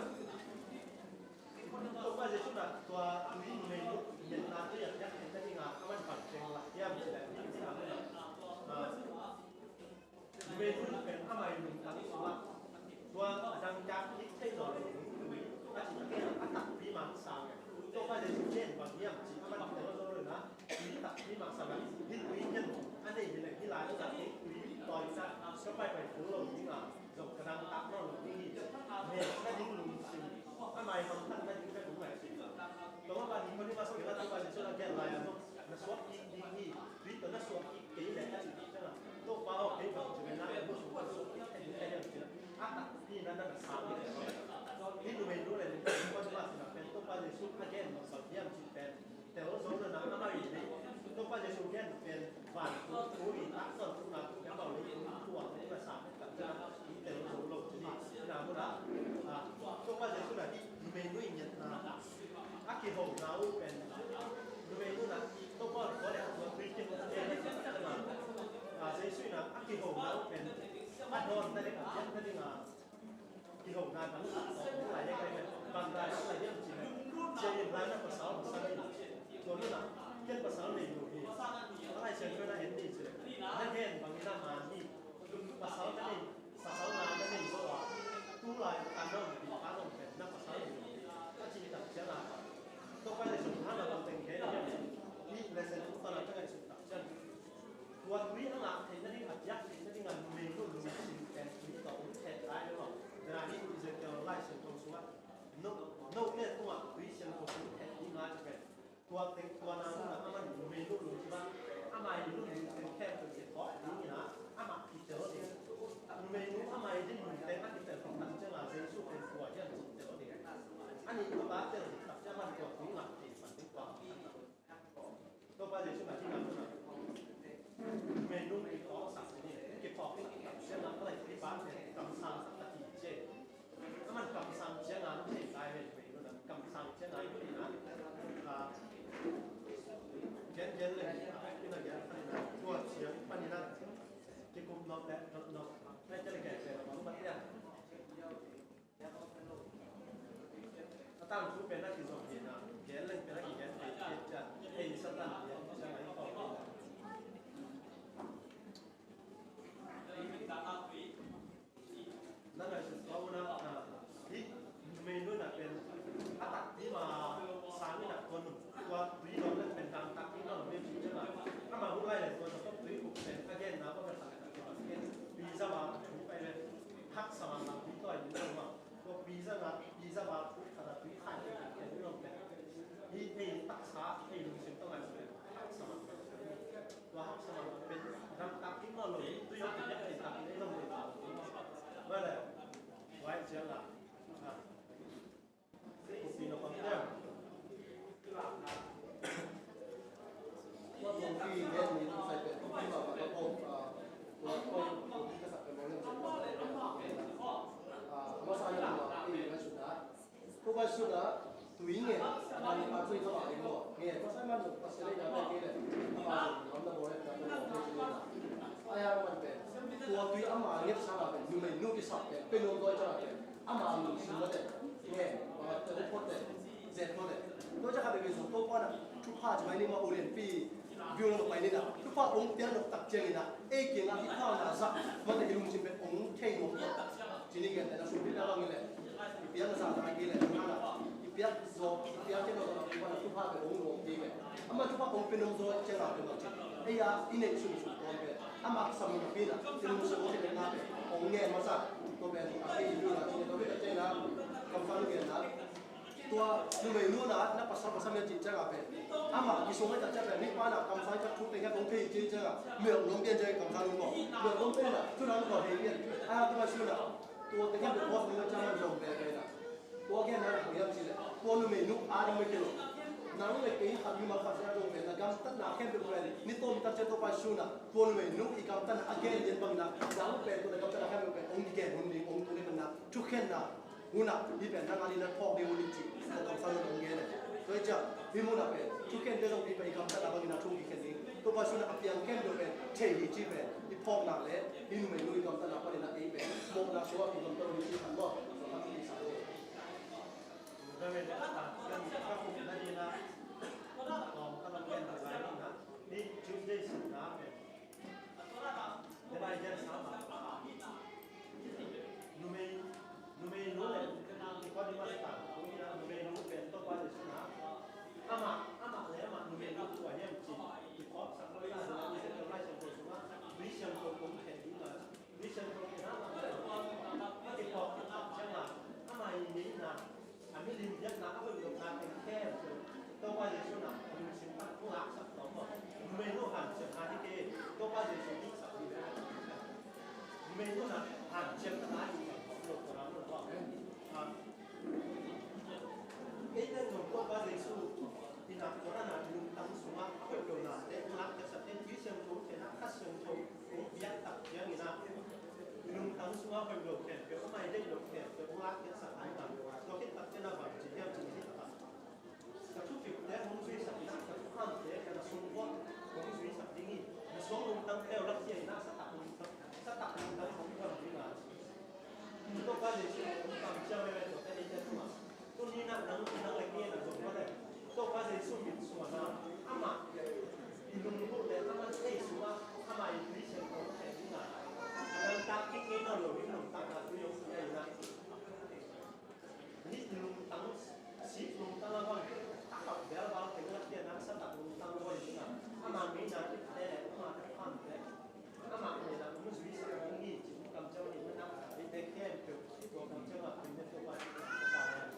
Speaker 7: ตัวว่าจะชุดตัวนี้เมนูเย็นนาที่อยากยัดเห็นได้ที่งานมันปั่นเชิงหลักเยี่ยมที่ไหนที่ทำได้เมนูเป็นผ้าไหมหนึ่งตันตัวดังจากที่ใช้หน่อยอาชีพนี้ตัดพี่มังสางตัวว่าจะชุดเช่นวันเยี่ยมจีมันแต่ละเลยนะที่ตัดพี่มังสางที่คุยกันอันนี้เป็นที่หลายจากที่คุยต่อยซะก็ไปถึงลงที่งานจบกระดังตักนอกหรือที่เนี่ยแค่ดิ้งลุงสิผ้าไหมบางท่านไม่ดิ้งแค่ถุงไหนแต่ว่าวันนี้คนที่มาสกิลตัวว่าจะช่วยเราแก้ลายนะนักสวดอีกดีที่วิตัวนักสวดอีกกี่แหล่งใช่ไหมตัวป้าเอาไปแบบจะเป็นนักผู้สูงวัยสูงที่ให้ดูได้ยังไงอ่ะที่นั่นนั่นสามเลยที่ดูไม่รู้เลยคนที่มาสมัครเป็นตัวป้าจะสู้พระเจ้าสัตย์เยี่ยมจิตเป็นแต่ว่าสองคนนั้นไม่ได้เลยตัวป้าจะสู้แค่เป็นฝ่ายผู้อีกอักษรทุกนักแล้วก็เลยตัวที่มาสามกับจะแต่ว่าสองโลกที่นาบุระตัวป้าจะสู้แบบที่ดูไม่รู้อย่างนี้นะอากิโฮนาอุเป็นดูไม่รู้นะตัวป้าก็ได้ตัวคริสเตียนเองจะมาเสียชีวิตนะอากิโฮนาอุเป็นอันโดนได้กับยันได้ที่งานที่หกงานทั้งหลายอย่างเลยบางรายหลายอย่างจริงเช่นรายนั้นภาษาภาษาอังกฤษตัวนี้นะเช่นภาษาอังกฤษอยู่ที่อะไรเช่นก็ได้เห็นดีสุดนั่นเองบางทีน่ามาที่ภาษาอังกฤษภาษาอังกฤษนั่นเองก็ว่าทุกรายการน้องดีการน้องเป็นนักภาษาอังกฤษถ้าชีวิตเสียหลักต้องไปในสุดท้ายเราเป็นแค่นี่ในเส้นทุกตอนเราต้องไปสุดท้ายเช่นวันวิทั้งหลังเห็นได้ที่หัดยักษ์เห็นได้ที่งานเมนูหรือสิ่งแกนที่ต่อวิเศษได้หรือเปล่าเวลานี้จะเจอไล่เส้นตรงสุดนกเนี่ยตัววิเศษตรงสุดแค่ที่งานจะเป็นตัวเต็งตัวนางนะมันเมนูหรือที่ว่าอามาอยู่หรือเป็นแค่เป็นเศษเพาะนี่นะอามาผิดเจอเองเมนูอามาที่อยู่เต็งอันที่เป็นของนั้นจะมาเส้นสุดเป็นตัวที่มันเจอเองอันนี้ตัวบ้าเจอตับจะมันตัวนี้หลักที่มันเป็นตัวตัวบ้าจะช่วยที่มันเมนูในของสัตว์นี่เก็บปอกที่เช่นนั้นอะไรที่บ้านเนี่ยกำซังสักทีเช่นถ้ามันกำซังเช่นนั้นไม่ได้เป็นเมนูนั้นกำซังเช่นนั้นไม่ได้นะเย็นเลยที่นั่นเย็นตัวเสียงปัญญาที่คุมนกและนกไม่จะได้แก่เสียงของมันเนี่ยถ้าตั้งชุดเป็นนักศึกษาเรียนนะแก่ sama na bi to ni ma ko visa ba kada bi khai ke ni lo ke ni ei tak sa ei lu sim tong ai tak sama wa hak samaเป็นรับตักที่มาเลยตัวยกตัวอย่างตักนี่ลงเลยว่าเลยไว้เจ้าละปีนความเจ้า
Speaker 3: ว่าตรงที่เล่นนี้ใส่เป็นที่เราแบบโอ้ตัวคนที่กษัตริย์เป็นเรื่องจริงว่าใส่เราที่ไม่สุดนะพวกไม่สุดนะตัวเงี้ยมันมาช่วยตัวเองหมดเงี้ยเพราะฉะนั้นมันปัสสาวะได้กี่เลยมาทำตัวบริษัทตัวบริษัทไอ้ยามันเป็นตัวที่อามาเนี่ยสามารถเป็นยูไม่นู่นที่สับเป็นองค์กรจะเป็นอามาหนุนสิ่งนั้นเงี้ยว่าจะได้พ้นเลยเจ็บพ้นเลยนอกจากการเป็นส่วนตัวก็นะทุกภาคจะไม่ได้มาโอเรียนปีวิวลงไปนี่นะทุกภาคองค์เตี้ยนตักเจงนะเอ้เก่งที่ข้าวน่าสักมันจะลุงจิมเป็นองค์เท่งองค์จีนี่กันแต่ละสุดที่เราเงี้ยเลยเปียกภาษาอะไรกันเลยนั่นแหละเปียกโซ่เปียกที่เราว่าทุกภาคเป็นองค์ดีเลยอามาทุกภาคองค์เป็นองค์โซ่เจ้าเราเป็นองค์ไอ้ยาอินเนตสุดองค์เป็นอามาสมุนปีนะที่ลุงสมุนที่เป็นน้ำเป็นองค์เงี้ยมาสักตัวเป็นไอ้ยูนะที่เราเป็นเจ้านะคำฟังเงี้ยนะตัวนุ่มนู่นนะนับภาษาเนี่ยจิตใจกับเป็นอามาที่ส่งให้จัดแบบนี้ว่านะคำสั่งจะทุกเป็นแค่ตรงที่จิตใจกับเมื่อลงเรียนใจคำสั่งลงบอกเมื่อลงเป็นนะทุกนั้นก็เรียนตัวชื่อนะตัวแต่แค่เป็นว่ามันจะมันลงแบบนี้นะตัวแค่นั้นผมยังสิเลยตัวนุ่มนู่นอาจจะไม่เกี่ยวนั่งเลยไปขับยิ่งมาขับจะลงเป็นนะกำตั้งหนักแค่เป็นอะไรนี่ตัวมีตั้งใจตัวไปชูนะตัวนุ่มนู่นอีกกำตั้งอาเกนเย็นบังนะยังเป็นตัวกำตั้งแค่เป็นองค์แก่องค์นี้องค์ตัวนี้มันนะทุกแค่นะหุ่นอ่ะนี่เป็นนักงานนี่นักพอกดีหุ่นจริงตัวคำสั่งลงเงี้ยเลยโดยจะพิมุนอ่ะเป็นทุกแค่เดินลงไปกำตั้งบังนะทุกแค่นี้ตัวไปชูนะเพียงแค่เดินเป็นเทลีจีเป็นนี่พอกหนักเลยนี่นุ่มนู่นอีกกำตั้งบังนะเอเป็นมองนะชัวร์อีกกำตั้งนี่ที่ขันบ่สำหรับที่สามเลย
Speaker 7: ก็เป็นต่างกันก็คงได้ยินนะตอมกำลังเรียนอะไรนี่นะนี่ชุดได้สุดนะเป็นได้เยอะสามนุ่มรู้เลยที่เขาดีมาต่างตรงนี้นะนุ่มรู้เป็นตัวว่าจะชนะอามาเลยอามานุ่มรู้ตัวเนี่ยจริงที่เขาสังเกตได้เลยที่จะไล่เชิงตัวว่าวิเชียรตัวผมเห็นดีเลยวิเชียรตัวเห็นน่ารักเลยที่เขาติดตามใช่ไหมอามาอย่างนี้นะอันนี้ลิมยักษ์นะก็เป็นโรงงานเป็นแค่ตัวว่าจะชนะมันเป็นสิ่งที่ผู้รักสักต่อหมดนุ่มรู้หันเสียงหาที่เกย์ตัวว่าจะสิ่งที่สักดีเลยนุ่มรู้นะหันเชียงรายของเราหรือเปล่าไอ้เรื่องของตัวว่าจะสู้ที่นักโบราณลุงตั้งสมัครเพื่อโดนนะแต่ผู้รักจะสัตย์วิเชียรโชว์เห็นนะข้าเชียงโชว์ยักษ์ตักยังไงนะลุงตั้งสมัครเพื่อโดนแข่งเพื่อไม่ได้โดนแข่งเพื่อผู้รักจะสัตย์ให้กันตัวที่ตัดจะน่าบังจิตยังจิตที่ตัดกับทุกสิ่งแต่ผมช่วยสัตย์นะกับข้ามแต่กับสมว่าผมช่วยสัตย์นี้แต่สองลุงตั้งแต่รักเสียนะสัตย์ลุงตั้งของพี่คนนี้มาตัวว่าจะสู้ลุงตั้งเจ้าไม่ได้ตัวแต่เองตัวตัวนี้นะนั่งอะไรเนี่ยนะผมว่าเลยตัวว่าจะสู้บิดส่วนนะอามาลุงพูดเลยอามาไอ้สู้ว่าอามาอยู่ที่เชียงของแข่งที่ไหนอันนั้นตักที่นี่เราหลุดที่ลุงตั้งนะตัวยกใหญ่นะนี่ลุงตั้งสิลุงตั้งแล้วก็ตักเดี๋ยวเราถึงรักเดียนะสัตว์ลุงตั้งแล้วก็อยู่ที่ไหนอามาไม่นานที่แต่อามาจะข้ามแต่อามาเนี่ยนะมุสลิมสักนี้จิ๋มกำเจ้านี่มันนะไอ้เด็กแค่เกิดตัวกำเจ้าอ่ะเป็นตัวว่าตาย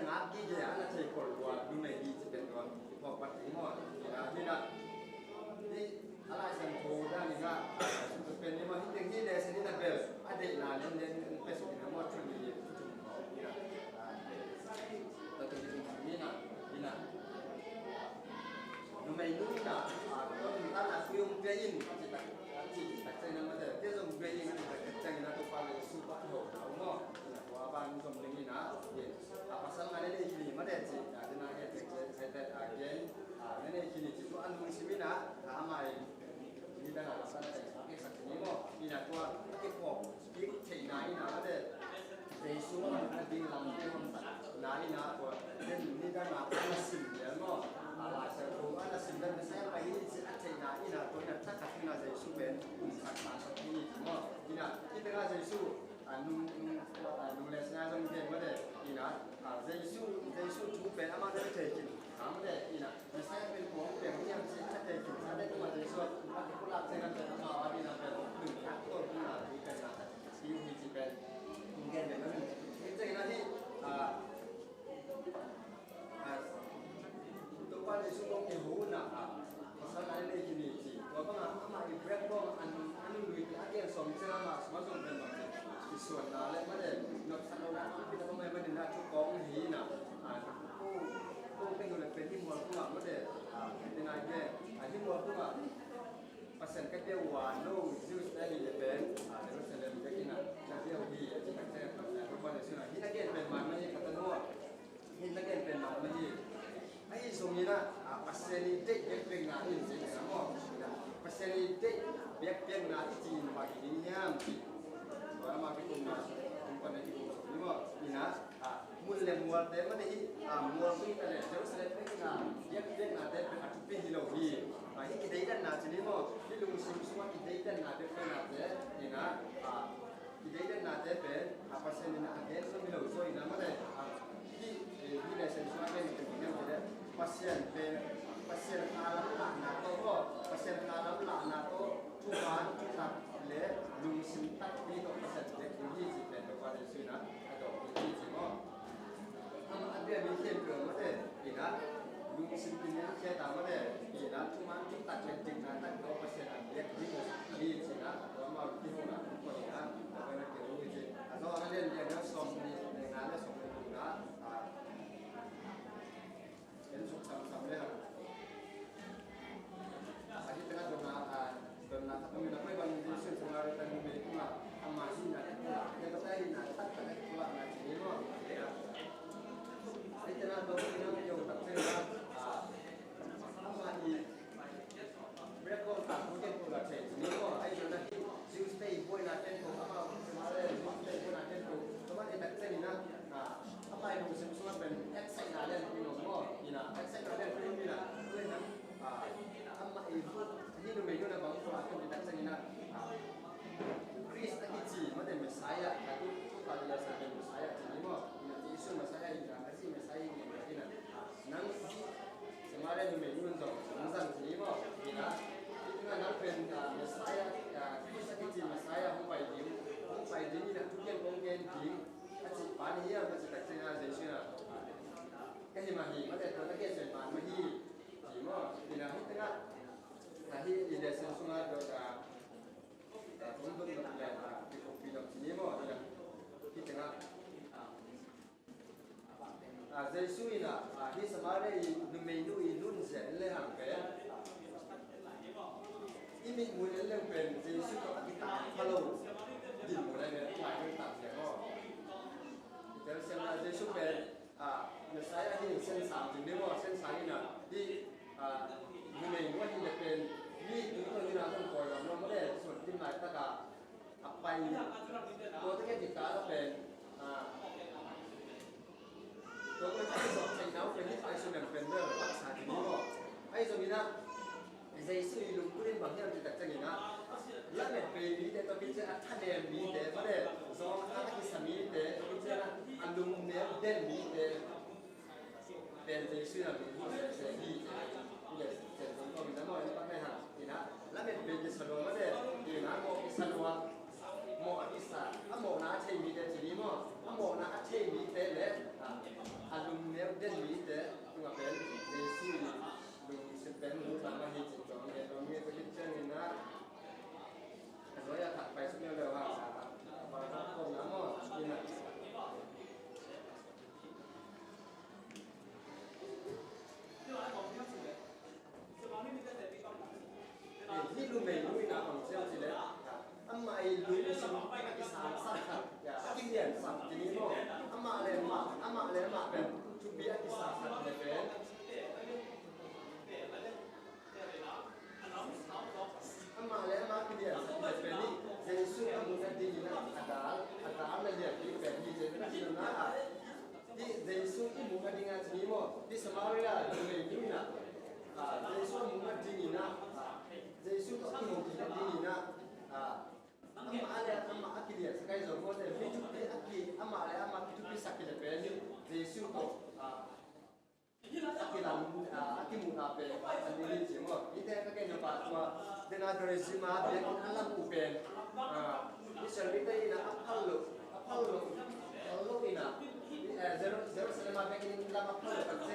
Speaker 8: ngã kia vậy là thầy còn qua đúng này đi sẽเป็นตัวพอปัดถึงหม้อที่นั่นนี่อะไรสังโฆได้นี่ก็จะเป็นนี่มันที่ที่เดชนี่นั่นเป็นอดีตนานนี่เป็นสิ่งที่มันช่วยดีแต่ตรงนี้นี่นะnó mày đúng là có người ta là film về in chỉ đặt trên nó mà thế dùng về in thì đặt trên nó tôi phải là super hậu đúng không là qua ban dùng linh na thì apa sang ada ni kini mà để chỉ ada na cái cái again nên này kini chỉ có ăn mung simi na amai ni dah nak pasal cái sắc ni mo ni nak qua cái form cái thể này na mà để để xuống là đi làm cái công tác này na qua nên ni dah nak ăn sim dia mo là sẽ cố là sinh ra cái sẽ phải sẽ thay nào như là tôi là tất cả khi nào giải số bên sản phẩm sản phẩm gì mà như là khi tôi là giải số nung lên ra trong tiền vấn đề thì là giải số chủ bên mà nó thể hiện vấn đề thì là nó sẽ bên của bên của em sẽ thể hiện ra đây mà giải số cái cô làm sẽ làm cho nó đi làm bên đừng khác tôi cũng là đi cái là siêu vị trí bên nghe về nó cái này thì qua đây xuống công nghiệp hữu nặng sau này đây thì gì và các bạn mà đi break bom ăn người thì ăn sống chơi mà sống dùngเป็นแบบที่ส่วนนั้นแล้วไม่ได้นกสันโลนะที่เราไม่ได้น่าชุกกองหีน่ะผู้เป็นคนเป็นที่มัวผู้หลังไม่ได้เป็นอะไรเนี่ยที่มัวผู้หลังเปอร์เซ็นต์ก็เดียวหวานนุ่มซิวส์ได้ดีเป็นในเปอร์เซ็นต์เดิมจะกินอ่ะจะเดียวดีที่ตั้งใจแต่ทุกวันนี้สิ่งไหนที่นักเรียนเป็นมันไม่ใช่กัตโน่ที่นักเรียนเป็นมันไม่ใช่ไอ้สมัยนั้นpercentage เบี้ยงานนี่จริงๆนะมั้ง percentage เบี้ยงานจริงบางทีเนี่ยว่ามาเป็นคนนะคนในที่ผมนี่มั้งนี่นะมูลเล่มมูลเต็มมันนี่มูลที่อะไรเจ้าเสด็จเป็นงานเบี้ยงงานเต็มเป็นอัตเป็นฮิโลฮีที่กิจการนั้นจริงมั้งที่ลุงซิมสมากิจการนั้นเป็นงานเต็มนี่นะกิจการนั้นเต็มเป็นpercentage นะเต็มฮิโลโซนี่นะมันเลยที่ได้เซ็นสมาเป็นเป็นเรื่องอะไรpasien alam lah nato ko pasien alam lah nato tuan kita le lung sintak ni to pasien de kini si pen to pada suna atau kini si mo am ada ni ken ke ma de ina lung sintin ni ke ta ma de ina tuan kita cek na tak ko pasien de kini si na to ma ki ho na ko ina apa na ke ru ji atau ada dia na som ni dengan na som ni naเป็นสุขสำเร็จอาทิตย์นั้นโดนทำให้เราไม่วันที่สุดของเราแต่ในที่ว่าทำมาสิ่งนั้นเราก็ได้นะตั้งแต่ตัวนั้นนี่ว่าอาทิตย์นั้นโดนที่เราโยงตั้งแต่ว่าทำมาอีกเรื่องของต่างประเทศของเราเช่นนี้ว่าไอ้ส่วนนั้นซิลสเตย์บอยนาเทนโกทำมาเลยซิลสเตย์บอยนาเทนโกทำมาในแบบนี้นะทำไมเราถึงส่วนเป็นเอ็กซ์ไซน์นาเล่นที่เราบอกนี่นะเอ็กซ์ไซน์นาเล่นที่นี่นะเล่นนั้นทำมาอีกที่เราไม่รู้นะบางคนอาจจะเป็นเอ็กซ์ไซน์นะคริสต์ที่จีมันเป็นเมสไซน์แต่ทุกคนที่จะเป็นเมสไซน์ที่นี่ว่าที่สุดเมสไซน์ที่นั่นที่เมสไซน์ที่นั่นนั่งสมัยเราไม่รู้จบนั่งสั่งที่นี่ว่านี่นะที่นั่นนั่งเป็นเมสไซน์คริสต์ที่จีเมสไซน์ผมไปดิ้งนี่นะทุกอย่างผมเก่งดิ้งอาจจะป่านนี้มันจะแต่งงานเฉยๆนะก็เห็นมาหีมันแต่ตัวนักเรียนเฉยๆมาหีจีมั้งที่นั่นที่นั่นแต่ที่อินเดียซึ่งส่วนใหญ่ก็จะผมต้องดูแลที่ผมพิจารณาที่นี่มั้งที่นั่นที่นั่นเจสุยนะที่สมัยนี้นุ่มนุ่ยนุ่นเสียเลยห่างกันอีมิมุยเรื่องเป็นเจสุกับอธิตาฮัลโหลดินหมดเลยเนี่ยหลายเรื่องต่างเสียก็แต่เสียงเจสุเป็นเมื่อสายที่เส้นสามถึงได้ว่าเส้นสายนี่นะที่นุ่มว่าที่จะเป็นมีถึงตัวนี้นะต้องคอยเราไม่ได้ส่วนที่หลายตะกะไปตัวที่แค่ติดตาแล้วเป็นตัวเป็นที่สองใช้น้ำเป็นที่ไอโซเนมเป็นเรื่องรักษาที่นี่ก็ไอโซนี้นะใจสื่อลุงผู้เล่นบางที่เราจะตัดใจนะแล้วเนี่ยปีนี้แต่ตัวพิจารณาท่านเดิมมีแต่ไม่ได้สองท่านที่สามีแต่พิจารณาอันลุงเนี่ยเด่นมีแต่เป็นใจสื่อลุงผู้เล่นเสียดีผู้เล่นเสียดีก็มีน้ำมันนี่ปัจจัยหาทีนะแล้วเนี่ยเป็นจิตสโลไม่ได้ทีนะโมอิสโลโมอิสระถ้าโมนะใช่มีแต่ทีนี้โมถ้าโมนะใช่มีแต่เลยอันลุง เด่นมีแต่ตัวเป็นเยซูดูสิเป็นรู้ทำมาให้จิตจองเนี่ยเรามีไปคิดเช่นนี้นะแต่เราอยากถัดไปสักเร็วๆว่ามาตรงน้ำมันนี่นะที่รู้ไม่รู้นะของเจ้าสิเลยอันมาไอ้รู้สิ่งที่สารสัตว์ครับอย่ากินเดียนสัตว์ทีนี้มั้งอันมาเลยมาเป็นทุบีอันที่สารสัตว์เลยเป็นอันมาเลยมากินเดียนสัตว์เลยเป็นนี่เจสุอันมุนัดดีนะอาดาลเลยที่เป็นที่เจสุนะที่เจสุที่มุนัดดีงานทีนี้มั้งที่สมาเรียรู้ไม่รู้นะเจสุมุนัดดีนะเจสุก็ที่มุนัดดีนะamma ale amma akili sakai zo mo te fitu pe aki amma ale amma fitu pe sakile pe ni jesu ko akilam akimu na pe ani ni mo ite ka ke no pa twa dena dore sima be ko alam ku pe isal ite ina apallo allo ina zero selama be kin lam apallo ka se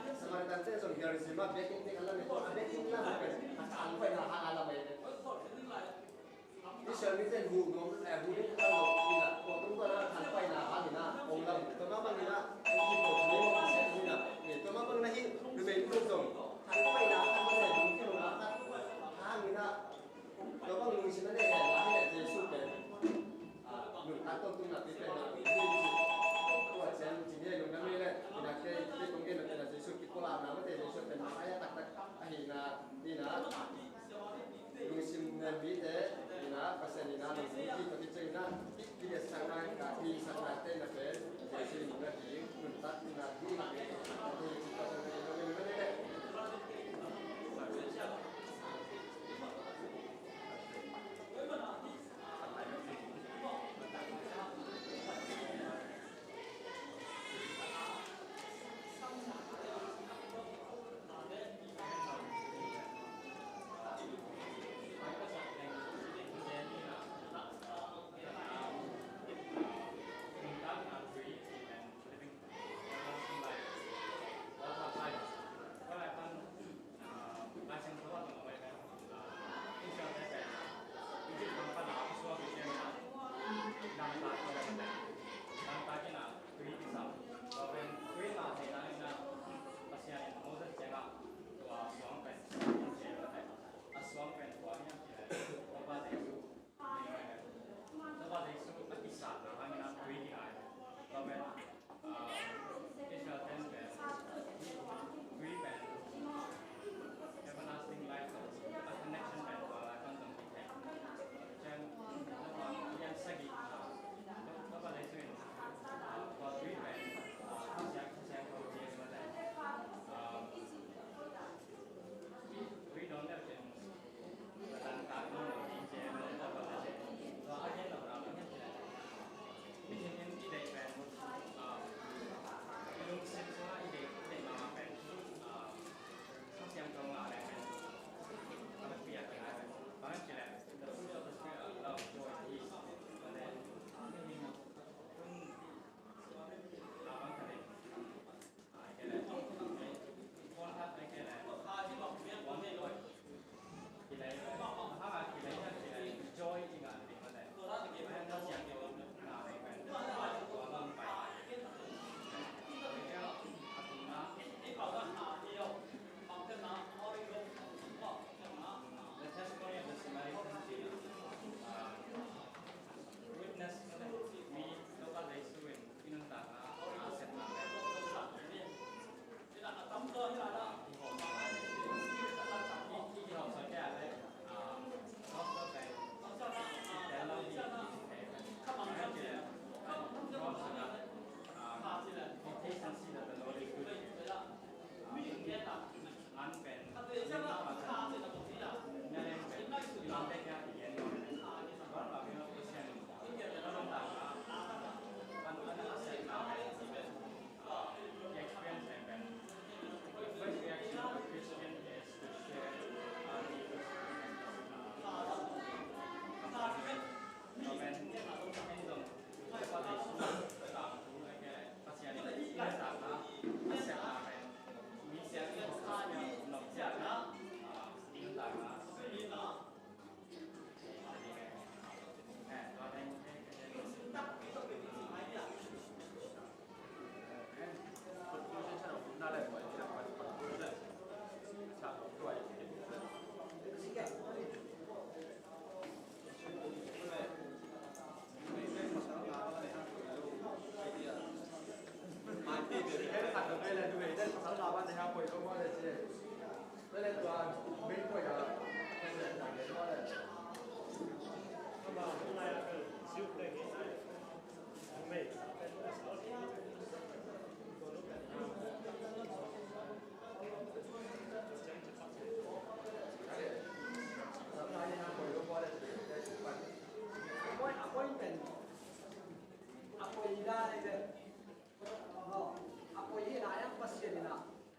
Speaker 8: ni samaritan te zo dore sima be kin te alam ko be kin lam pe ang pa na ala beที่เชิญนี่เป็นหูงงหูนี่ตลกนี่นะพอตุ้งก็นะหันไปนะฮะนี่นะองค์ลำตัวมาบังนี่นะที่ผมนี่มันเสียนี่นะนี่ตัวมาบังนะฮิดูเป็นรูปทรงหันไปนะหันไปดูที่ลงนะทางนี่นะตัวบังลุงชินนั่นเองนะที่เนี่ยจะสู้เป็นหนุนทัดต้นตุ้งนะที่เป็นที่ตัวเชนจีเนี่ยลุงนั่นไม่เลยนี่นะที่ตรงนี้นะเป็นจะสู้กิโกลานะไม่ได้จะสู้เป็นอะไรตักไอ้นะนี่นะmusim nabi te ina pasal ina nabi kita kita ina kita sana kaki sana te na pe jadi ina di mentak ina di jadi kita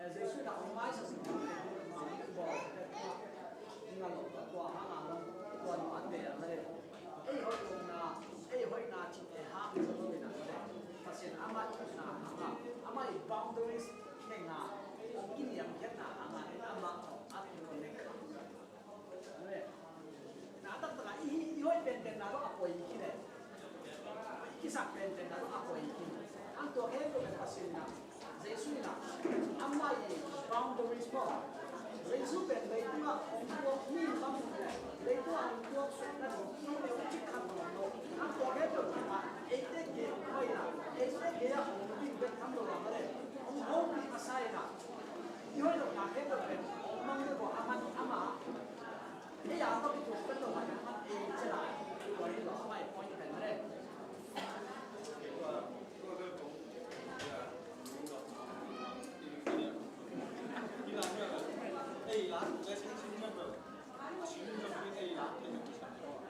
Speaker 6: dây suy đạo mai sẽ sinh ra cái bò cái ngà lộc cái quả hàng ngà lộc quả nó ăn về là đấy ấy hội na chỉ để hàng cho tôi là đấy phát hiện ama ama boundaries này ngà kinh nghiệm nhất là hàng ngà ama ăn được này đấy na tất cả ý hội bên bên nào đó áp quay cái này cái sắc bên bên nào đó áp quay cái này anh tôi hết tôi phải phát hiện na Jesus na amma ye boundaries mo Jesus ben lấy cũng là ông tôi nhìn không được lấy tôi anh tôi na chỉ nếu chỉ khăn nó anh tôi hết rồi mà ấy thế kia thôi là ấy thế kia ông tin bên thăm đồ làm đấy ông không bị sai na như vậy là hết rồi ông mang cái của amma ấy giờ tôi bị chụp cái đồ mà amma ấy thế là tôi đi lo mai point bên đấy
Speaker 5: A lá在先进那个行政对 A lá那个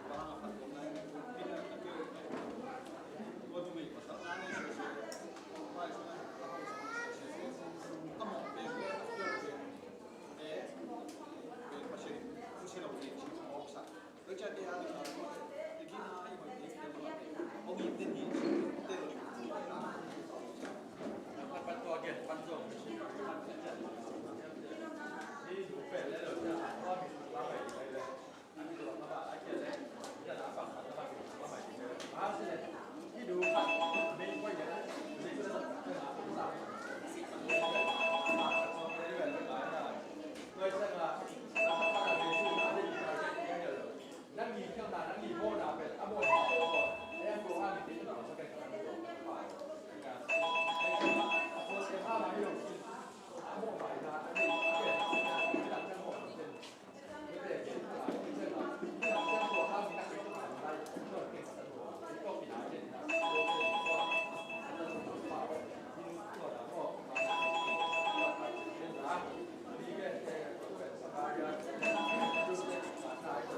Speaker 5: 把它反过来，变成那个我就没把它拿那些外出来，然后什么那么别个第二天，哎，别发现出现了问题，好啥？而且第二个你看他一会儿你我给你你对了，ปันตัวเกียรติปันส่งที่ดูเป็นแล้วเราจะว่ามีว่าใหม่ไปเลยอันนี้เรามาอาเกียรติเลยจะหาฝั่งมันมาว่าใหม่ไปเลยมาสิที่ดูฝั่งนี้ก็อย่างนั้นนี่ก็จะหาฝั่งเราโดยเฉพาะเราทำอะไรที่เราได้ยินเราได้ยินเยอะนั่งยิงเครื่องดานั่งยิงโม่ดาเป็นอโมดาโอ้ไอ้ตัวห้ามิติเราจะเป็นการดูฝ่ายการไอ้ตัวเสียผ้ามาอยู่อโมฝ่ายนะอันนี้เกิดจากจังหวะเป็นไม่ได้เกิดจากที่เช่นว่าที่เราจะตัวห้ามิติเป็นตัวอะไรก็เก่งกว่าตัวก็ปีหน้าเช่นนะโดยเฉพาะจะต้องฝ่ายที่ตัวเราก็มาเป็นนะนี่ก็เป็นสบายกันดูเป็นสายได้ก็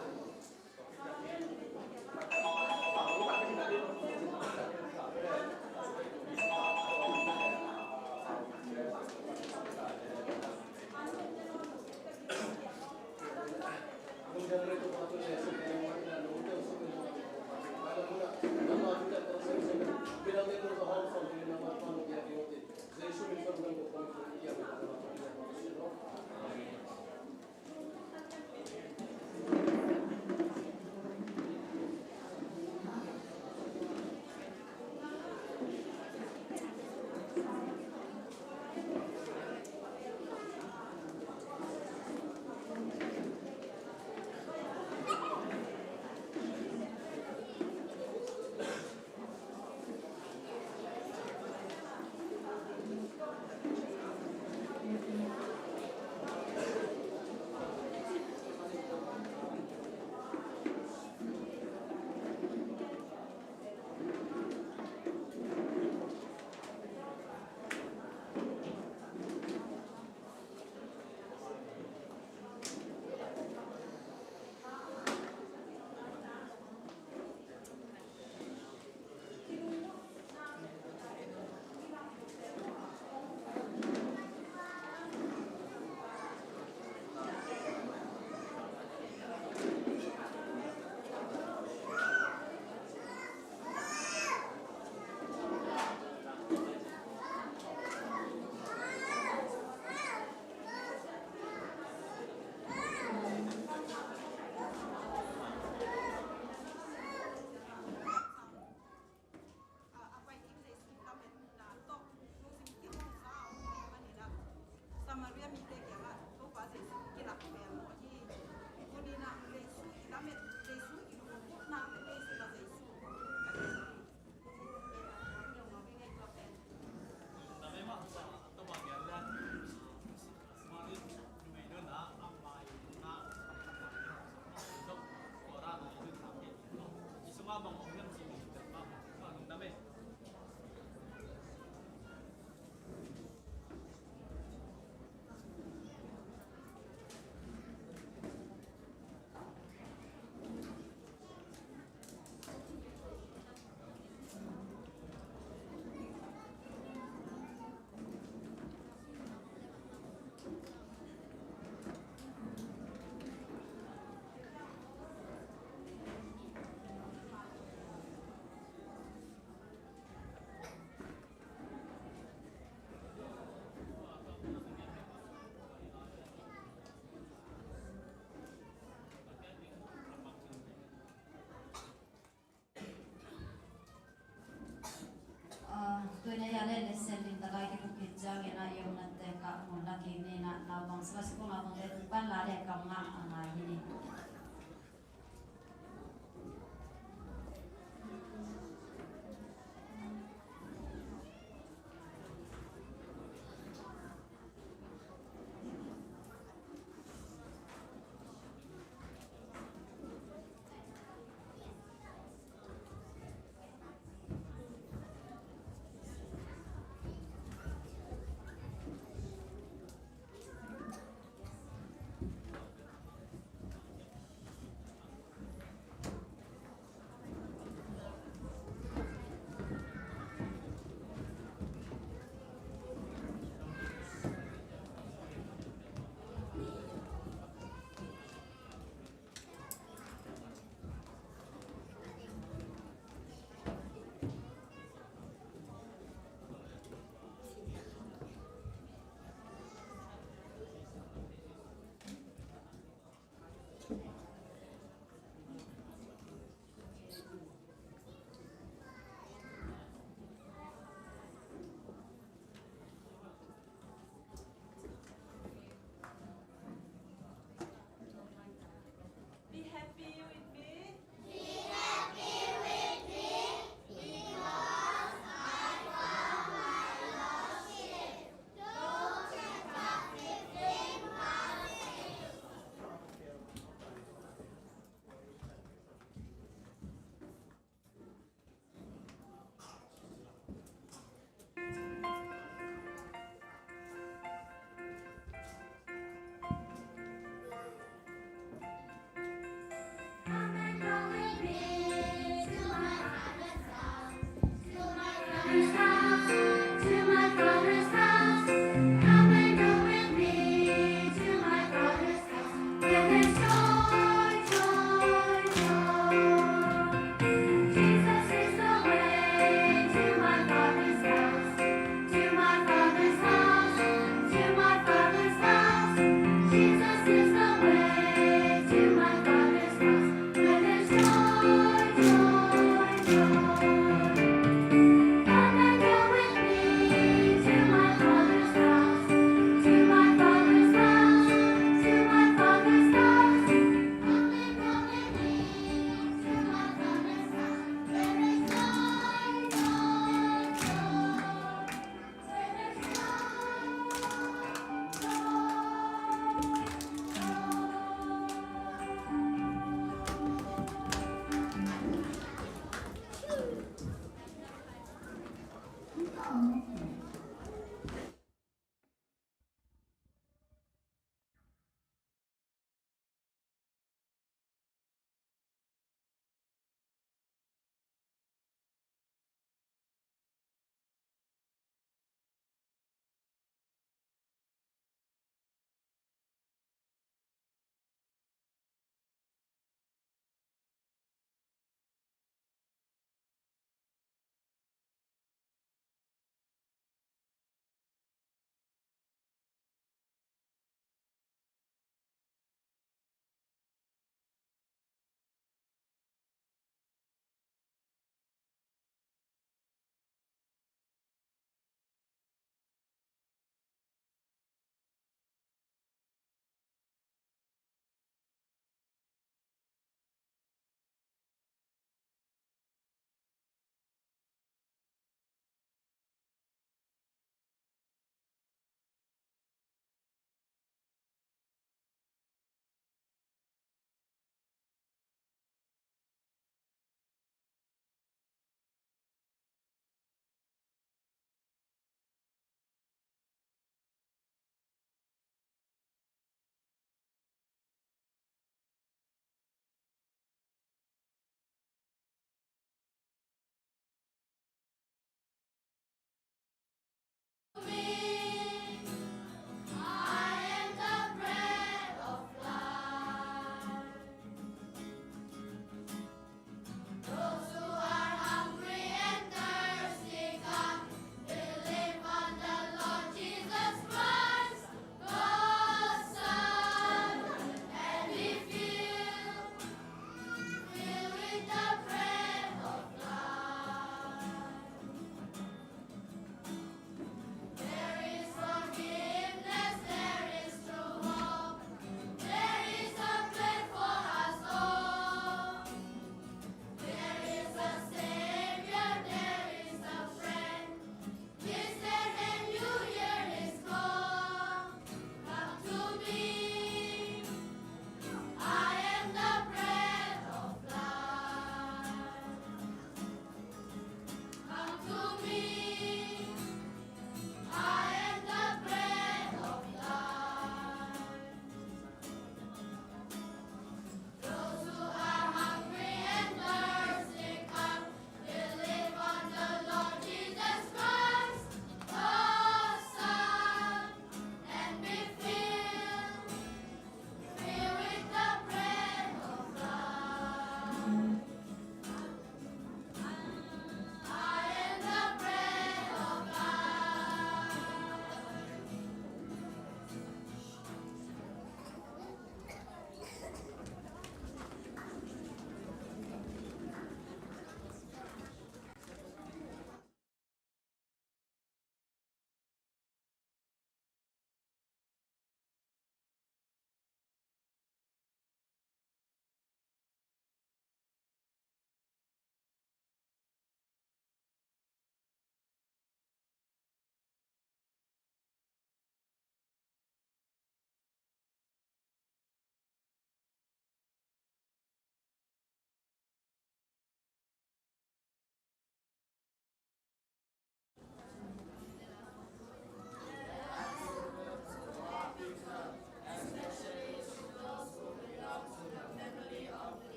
Speaker 9: masih pun abang dari depan lah ada kamera anak ini.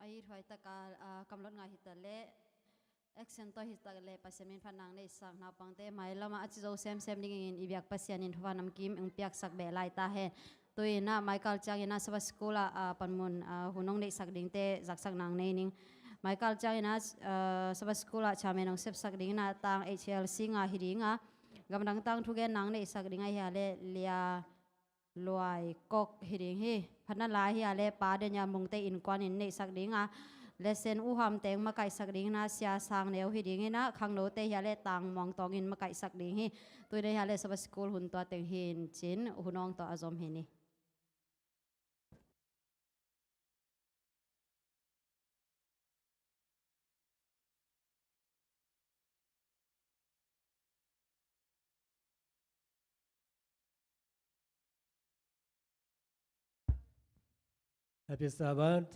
Speaker 9: ai thoi taka kamlot nga hitale action to hitale pasiamin phanang nei sak na pangte mai lama achizo sem dingin ibyak pasianin thwanam kim ung piak sak be lai ta he toina Michael changina saba school panmun hunong nei sak ding te jak sak nang nei ning Michael changina saba school chamenong sep sak ding na tang HLC nga hiringa gamdang tang thugen nang nei sak ding ai hale lia loi kok hiring hi phana la hi ale pa de nya mungte in kwan in nei sak ding lesen u ham teng ma kai sak ding na sia sang neu hiring na khang no te hi ale tang mong tong in ma kai sak ding hi tuide hi ale saba school hun to teng hin chin hunong to azom hi ni
Speaker 7: Happy Sabbath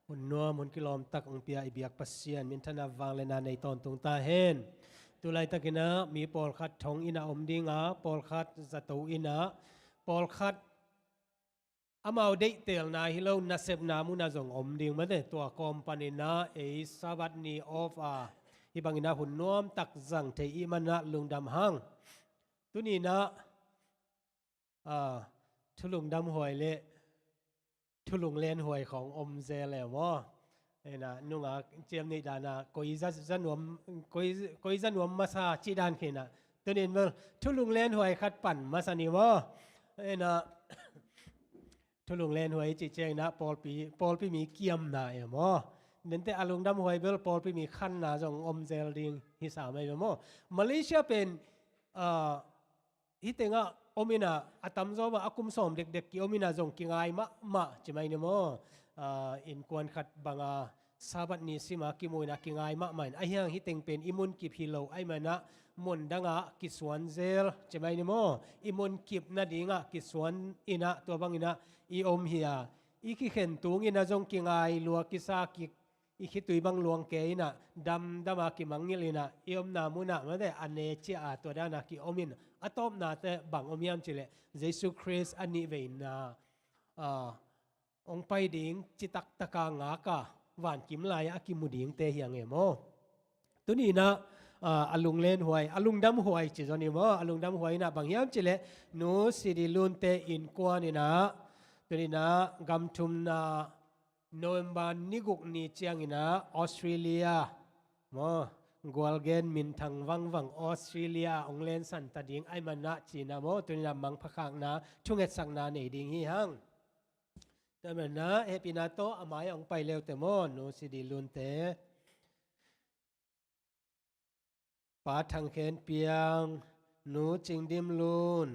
Speaker 7: หุ่นนัวมุนกิลอมตักองเปียอิเบียกปัสเซียนมินทนาวังเลนาในตอนตุงตาเฮนตุไลตะกินะมีปอลคัดทองอินาอมดิงาปอลคัดจัตูอินาปอลคัดอามาเดเตลนาฮิโลนัสเซบนามุนาจงอมดิงมาเดตัวคอมปานินาเอซาบัดนีออฟฮิบังอินาหุ่นนัวมตักจังเทอิมันนะลุงดำหังตุนีนะทุลุงดำหอยเละทุลุงเล่นหวยของอมเซลแล้วว่านะนุ่งเจียมนี่ดานะกอยจันวมกอยจันวมมาซาจีดานเขนะตัวนี้มันทุลุงเล่นหวยขัดปั่นมาสนิว่านะทุลุงเล่นหวยจีเจงนะปอลปีมีเกียมนะเอ๋มเดินแต่อารมณ์ดำหวยเบลปอลปีมีขั้นนะจงอมเซลดิงฮิสาไม่เอ๋มมาเลเซียเป็นฮิตเงะอมินาอัตมโซว่าอากุมสอมเด็กๆกิอมินาจงกิงไงมะจะไม่เนี่ยมั้งอินกวนขัดบางซาบัดนี้สิมากิมวยนะกิงไงมะมันไอ้ยังฮิตเงเป็นอิมุนกิบฮิโลไอ้มันนะมุนดังกิสวนเซลจะไม่เนี่ยมั้งอิมุนกิบนาดิงกิสวนอินะตัวบางอินะอีอมเฮียอีกิเข็นตุงอินะจงกิงไงลัวกิซากิอีคิดตุยบังลวงเกยนะดำมากิมังยิลินะอีอมนามุนะมันได้อันเนจิอาตัวด้านะกิอมินอัตอมนาแต่บังอมยามจิเลเยซูคริสต์อันนี้เวนนะองไปดิ่งจิตักตะกางากะหวานกิมลายอากิมุดิ่งเตยยังเอโมตัวนี้นะอลุงเล่นหวยอลุงดำหวยจิจอนี่มั้งอลุงดำหวยนะบางยามจิเลนูสิดิลุนเตอินกวานี่นะตัวนี้นะกำทุมนะโนเวมบานิกุกนี่เจียงอินะออสเตรเลียมั้งกัวลเกนมินทางวังออสเตรเลียองเลนสันตดิ่งไอมันนะจีนะมั้งตัวนี้นะมังพักางนะช่วงเอ็ดสังนาในดิ่งฮีฮังแต่มันนะเอปินาโตอามายองไปเร็วแต่มั้งโนสิดิลุนเตปาทังเขนเปียงหนูจิงดิมลุน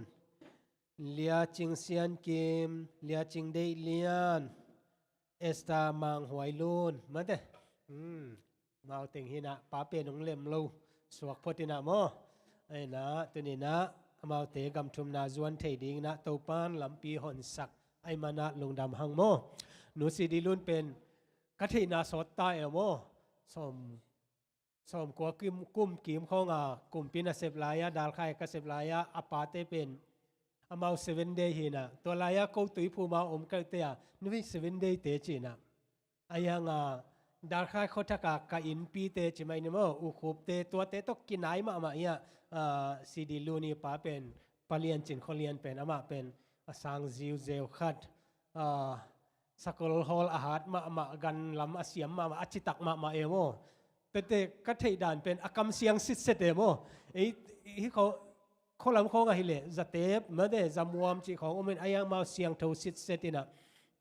Speaker 7: เลียจิงเซียนกิมเลียจิงเดเลียนเอสตามังหวยลูนมาเด้มาเอาติงหินะป้าเป็นองเล่มลูสวกพตินะโมไอ้นะตัวนี้นะมาเอาเตะกำทุมนาจวนเทดิงนะเตาปานลำปีหอนสักไอ้มานะลงดำหังโมหนูสีดีลุนเป็นกัทนาสดตายเอโมสมกัวกุ้มกิมของกลุ่มปีนาเซบลายาดาลไข่กเซบลายาอปาเตเป็นอามา7 day หินะตัวลายาเขาตุยผู้มาอมกันเตียนึก7 day เตจินะอายังดาลไข่เขาทักกะอินปีเตจิไม่เนี่ยมั้งอุคุปเตตัวเตตกกินไหนมาเนี่ยซีดีลูนี่ป้าเป็นปาเลียนจินเขาเลียนเป็นอามาเป็นสังจิวเซลขัดสกุลฮอลอาหารมากันลำอาเซียมมาอจิตักมาเอโมแต่ก็เทด่านเป็นอากรรมเสียงสิทธิ์เดโมไอ้เขาลำเขาไงเลยจะเทปเมื่อเดจำวมจีของอมันไอ้ยังมาเสียงเท่าสิทธิ์ตินะ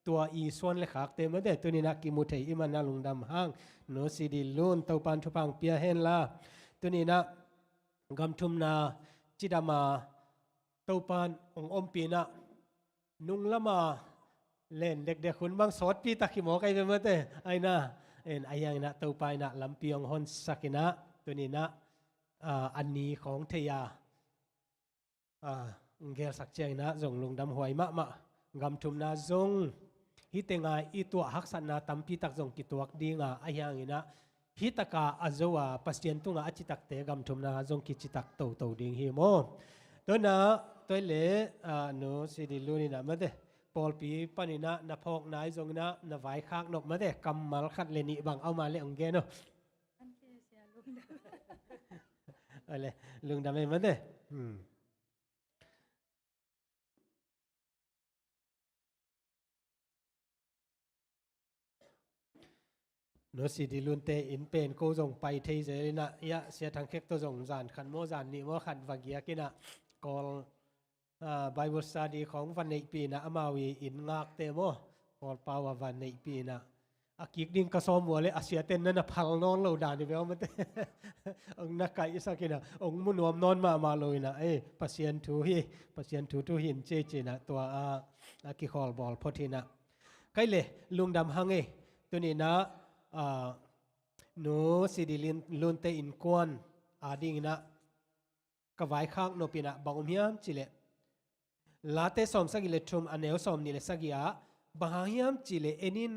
Speaker 7: ตัวอีส่วนเล็กเต็มเมื่อเดตัวนี้นักกิมุทัยอิมันนาลุงดำห้างโนซีดิลุนเตาปันทุพังเปียเฮนละตัวนี้นะกำทุมนาจิดามาเตาปันองอมปีนะนุ่งละมาเล่นเด็กๆคุณบางสอดปีตะขิโมกันเป็นเมื่อเดไอ้นะไอ้ยังนะเตาไปนะลำเปียงฮอนสักนะตัวนี้นะอันนี้ของเทียเกลสักเจงนะจงลงดำหวยมะกำทุมนาจงฮิตเงาอีตัวหักสันนาตัมปีตักจงกิตัวดีงาไอ้ยังนะฮิตกาอาโจวาปัสเจนตุงอาจิตักเตกำทุมนาจงกิจิตักโตดิ่งฮิโมตัวน่ะตัวเล่โนสิดิลูนี่นะมันเด
Speaker 6: ปอลปีปนินะนพอกนายจงนะนไว้ข้างนกมาเด้กำมัลขัดเลนิบังเอามาเลองเกนออะไรลุงดำไม่มาเด้โนสิดิลุนเตอินเป็นกูจงไปเทเจนะยะเสียทางเค็กตัวจงจานขันโมจานนี่โมขันวักยากินะกอลBible study ของวันในปีนะอามาวีอินงักเตโมกอลปาววันในปีนะอากิกดิ้งกระซอมวัวเลยอาเซียเต้นนั่นนะพังนอนเราด่านี่เปล่ามันเต้องนักไก่สักกินะองมุนวมนอนมาเลยนะปัสยันทูฮีปัสยันทูทูหินเจเจนะตัวอากิคอลบอลพอทีนะไกเลยลุงดำหังตัวนี้นะหนูสิดิลินลุนเตอินกวนอาดิ้งนะกวายข้างโนปีนะบางอมยามจิเลลาเตสอมสักิเลทุมอันเนวสอมนิเลสักยาบางยามจิเลเอนิน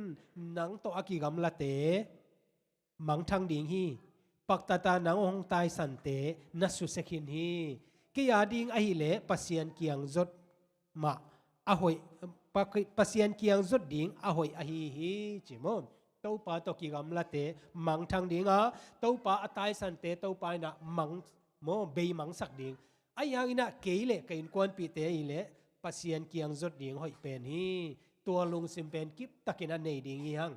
Speaker 6: นังโตอากิกัมลาเตมังทังดิงฮีปักตาตานังองตายสันเตนัสุเซคินฮีกิยาดิงอหิเลปัสยันเกียงจดมาอหอยปัสยันเกียงจดดิงอหอยอหิฮีจิมอนเต้าปาตกิกัมลาเตมังทังดิงเต้าปาตายสันเตเต้าปานะมังโมเบยมังสักดิงไอ้ยังน่ะเกยเล่กินกวนปีเตยเล่ปัสยันเกียงจดดิ่งหอยเป็นฮีตัวลุงซิมเป็นกิบตะกินันในดิ่งยัง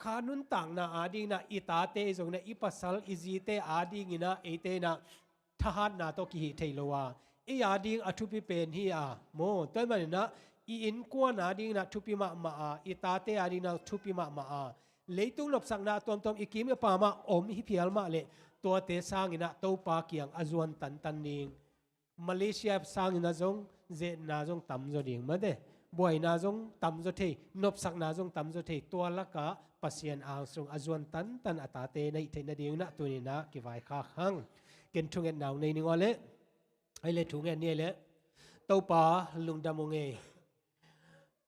Speaker 6: ขานุนต่างน่ะอาดิงน่ะอิตาเตจงน่ะอิปัสสัลอิจิเตอาดิงน่ะเอเตน่ะทหารน่ะตกิหิเทโลวาอาดิงอทุปิเป็นฮีโมตัวมันน่ะอินกวนอาดิงน่ะทุปิมาอิตาเตอาดิงน่ะทุปิมาเลยตุงหลบสังนาตอมอิกิมปามาอมฮิพิอัลมาเลตัวเตสางอินะตัวปาเกียงอจวนตันนิงมาเลเซียสางอินะจงเจนาจงตำจดิงมาเดบ่อยนาจงตำจดเทนบสักนาจงตำจดเทตัวละกะปัสยันอ่างทรงอจวนตันอัตาเตในเทนดิ่งนะตัวนี้นะกิไว้ข้าขังเกินทุงเงินหนาวในนิงอเลไอเลทุงเงินเนี่ยเลตัวปาลุงดำงเง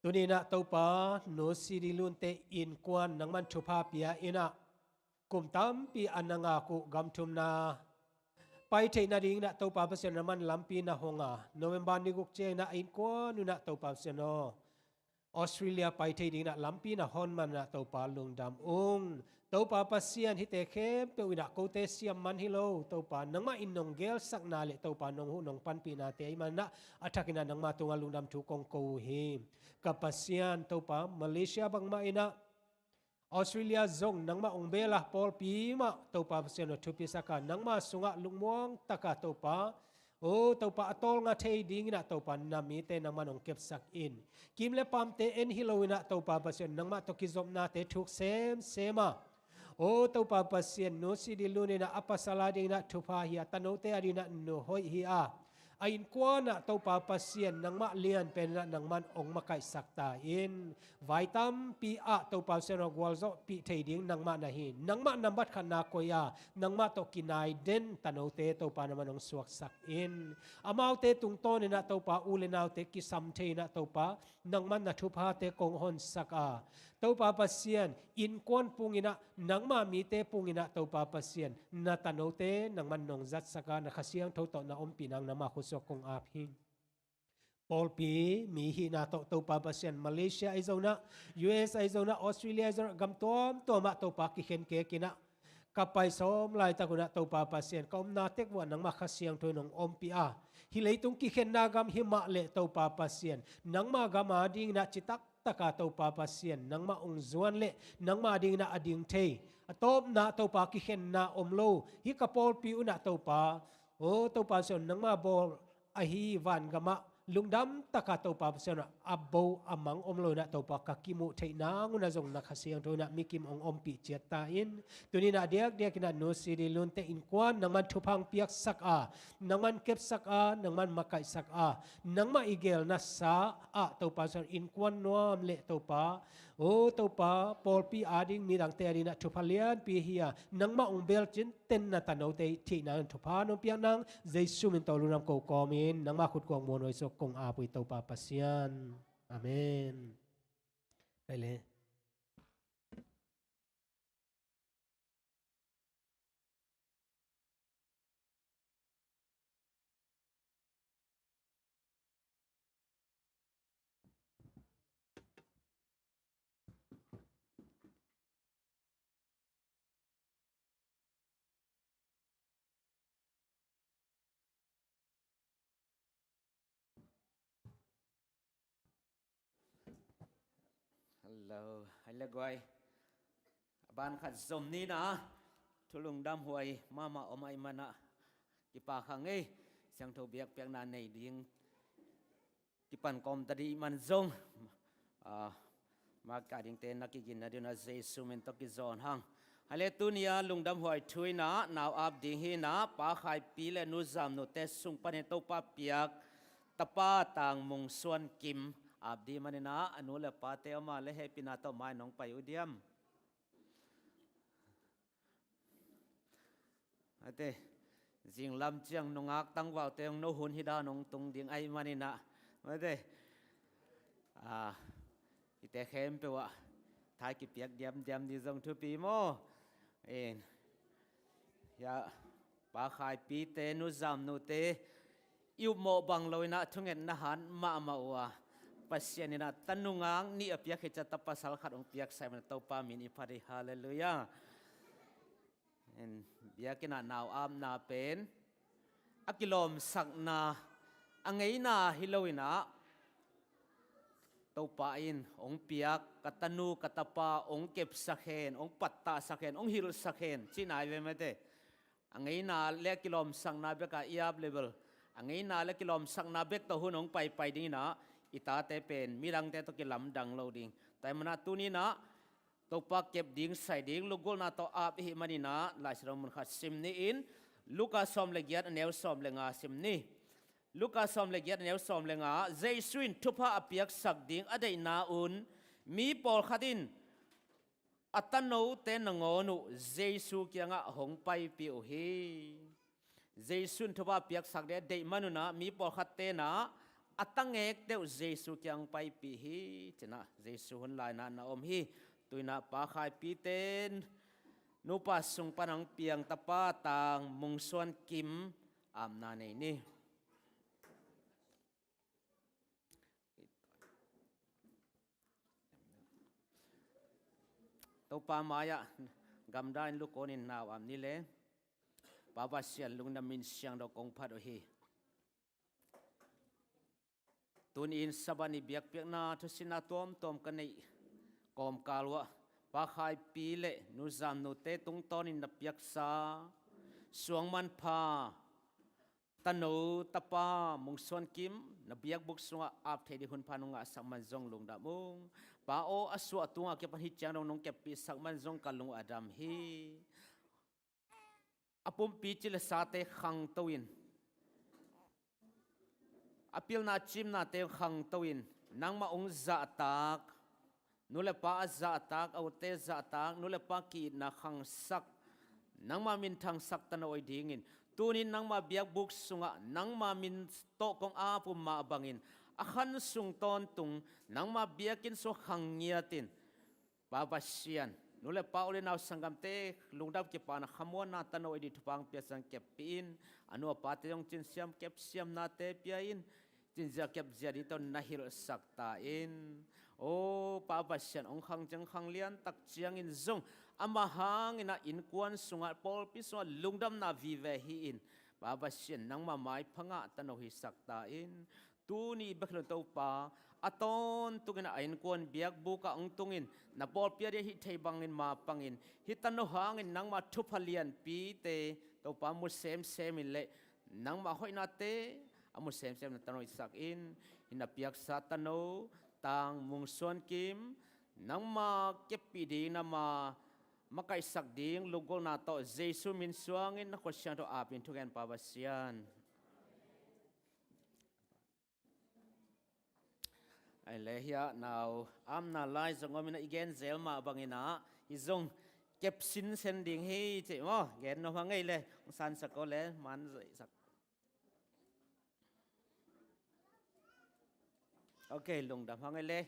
Speaker 6: ตัวนี้นะตัวปาโนซิริลุนเตอินกวนนังมันชุภาพยาอินะกุมตั้มปีอันนังอากุกำทุมนาไปเทนาดิ่งนะตัวปาเปเซนมันลำปีนะฮงโนเวมบานิกุกเจนะอินกวนนุนะตัวปาเปเซนอออสเตรเลียไปเทดิ่งนะลำปีนะฮอนมันนะตัวปาลุงดำตัวปาปัสเซียนฮิเตเข้มเปวินะโคเตเซียมมันฮิโลตัวปานังมาอินนงเกลสักนาเลตัวปานงหูนงปันปีนาเตยมันนะอัฐกินะนังมาตัวลุงดำถูกกงโกฮีกับปัสเซียนตัวปามาเลเซียบางมาอินะออสเตรเลียจงนังมาองเบลาปอลปีมาตัวปาเซนทุพิสักนังมาสุงะลุงมวงตะกะตัวปาตัวปาตอลงาเทดิ่งนะตัวปานามีเตนังมานองเก็บสักอินกิมเลปามเตเอ็นฮิโลวินะตัวปาเซนนังมาตกิจอมนาเตทุกเซมาตัวปาเซนโนซิดิลูเนนะอัปสลาดิ่งนะทุพาฮิอาตโนเตอดีนะโนหอยฮิอาอินกวนะตัวปาปัสเซียนนังมาเลียนเป็นนังมันองมาไกสักตาอินไวตัมปีอะตัวปาเซนกวลโซปีเทดิงนังมานะฮินังมานัมบัดขันนาโกยานังมาตกินายเดนตโนเตตัวปานามันองสวกสักอินอามาวเตตุงโตเนนะตัวปาอูเลนาวเตกิสัมเทนะตัวปานังมันนะทุพาเตกงฮอนสักตัวปาปัสเซียนอินกวนปุงินะนังมามีเตปุงินะตัวปาปัสเซียนนาตโนเตนังมันนองจัดสักนะขเสียงทโตนะอมปีนังนามาคุสกงอาพิงปอลปีมีฮีนาตัวปาปัสเซียนมาเลเซียไอโซนะยูเอสไอโซนะออสเตรเลียไอโซนะกัมตัวมาตัวปากิเคนเกกินะกับไปซ้อมลายตะกุนะตัวปาปัสเซียนก็อมนาเทกวันนังมาขเสียงทวยนองอมปีฮิเลยตุงกิเคนนากามหิมะเลตัวปาปัสเซียนนังมากามาดิงนะจิตักตะกาตัวปาปัสเซียนนังมาองจวนเลนังมาดิงนะอดิงเทตบนะตัวปากิเข็นนะอมโลฮิกะปอลปิวนะตัวปาตัวปาเซียนนังมาบอลอหิวันกะมะลุงดำตะกาตัวปาเซียนอับโบอามังอมโลนะตัวปากะกิมุเทนางุนะจงนักเสียงตัวนะมิกิมองอมปิเจตาอินตัวนี้นะเดียกนะโนซิริลุนเตอินกวนนังมันทุพังเปียกสักนังมันเก็บสักนังมันมาไกสักนังมาอีเกลนะสาตัวปาเซียนอินกวนนัวมเลตัวปาตัวปาปอลปีอาดิงมีดังเตอรีนะทุพเลียนปีเฮียนังมาองเบลจินเต็นนะตันเอาเตที่นังทุพานอมเปียนังเจสุมินตอลุนามโกกอมินนังมาขุดกองมโนยสกงอาปุยตัวปาปัสยันอาเมนไปเลย
Speaker 10: Hello, hai là gọi ban khát zom ni na thulung dam huai mama omai mana kipa khang ei sang tho biak piak na nei ding kipan kom tadi man zong ma ka ding te na ki gin na dina jesu men to ki zon hang hale tunia lungdam huai thui na naw up ding hi na pa khai pi le nu zam no te sung pan to pa piak tapa tang mung suan kim abdi manina anu le pa te ma le he pina to mai nong pai udiam ate jing lam chiang nongak tang wau te no hun hi da nong tung ding ai manina ate ite khem pe wa thai ki piak diam diam ni jong thu pi mo en ya pa khai pi te nu zam nu te yêu mo bang loina thungen na han ma ma wa pasianina tanungang ni apiak hecha tapasal khat ong piak sai man to pa min ipari hallelujah en biakina naw am na pen akilom sakna angei na hiloina to pa in ong piak katanu katapa ong kep sakhen ong patta sakhen ong hil sakhen chinai ve mate angei na le kilom sakna beka iap level angei na le kilom sakna bek to hun ong pai pai ding na ita te pen mirang te to kilam dang loading tai mana tu ni na to pa kep ding sai ding lugol na to ap hi mani na la sram mun khat sim ni in luka som le giat neu som le nga sim ni luka som le giat neu som le nga jesuin thupa apiak sak ding adai na un mi pol khatin atano te nangonu jesu kyanga hong pai pi o hi jesun thupa apiak sak de dei manuna mi pol khat te na atangek deu jesu kyang pai pi hi chena jesu hun lai na om hi tuina pa khai pi ten nu pa sung panang piang tapa tang mung suan kim am na nei ni to pa maya gamdain lu konin naw am ni le pa ba sian lung na min siang do kong phat o hi tun in sabani biak piak na thusina tom kanei kom kalwa pa khai pi le nu zam nu te tung ton in na piak sa suang man pha tano tapa mung son kim na biak buk sunga ap thedi hun phanunga sakman zong lung da mung pa o aswa tunga ke pan hi chang nong ke pi sakman zong kalung adam hi apum pi chile sa te khang toin apil na chim na te khang toin nang ma ong za tak nule pa za tak au te za tak nule pa ki na khang sak nang ma min thang sak tan oi dingin tunin nang ma biak buk sunga nang ma min to kong a pu ma bangin akhan sung ton tung nang ma biakin so khang ngiatin baba sian nule pa ole naw sangam te lungdap ki pa na khamon na tan oi di thupang pia sang kep pin anu pa te yong chin siam kep siam na te pia in chin ja kep jari to na hil sakta in o pa sian ong khang jang khang lian tak chiang in zong ama hang ina in kwan sunga pol pi so lungdam na vi ve hi in pa sian nang ma mai phanga tan o hi sakta in tu ni bakhlon to pa aton tungina ain kwan biak buka ong tungin na pol pia de hi thei bangin ma pangin hi tan no hangin nang ma thupalian pi te to pa mu sem in le nang ma hoina te amu sem na tanoi sak in ina piak sa tano tang mung suan kim nang ma kepi di na ma makai sak ding lugol na to jesu min suangin na ko sian to apin thugen pa basian ai lehia now am na lai zongomina igen zelma bangina izong kep sin sen ding hi che mo gen no hangai le san sakole man sak okay lung dam hangai le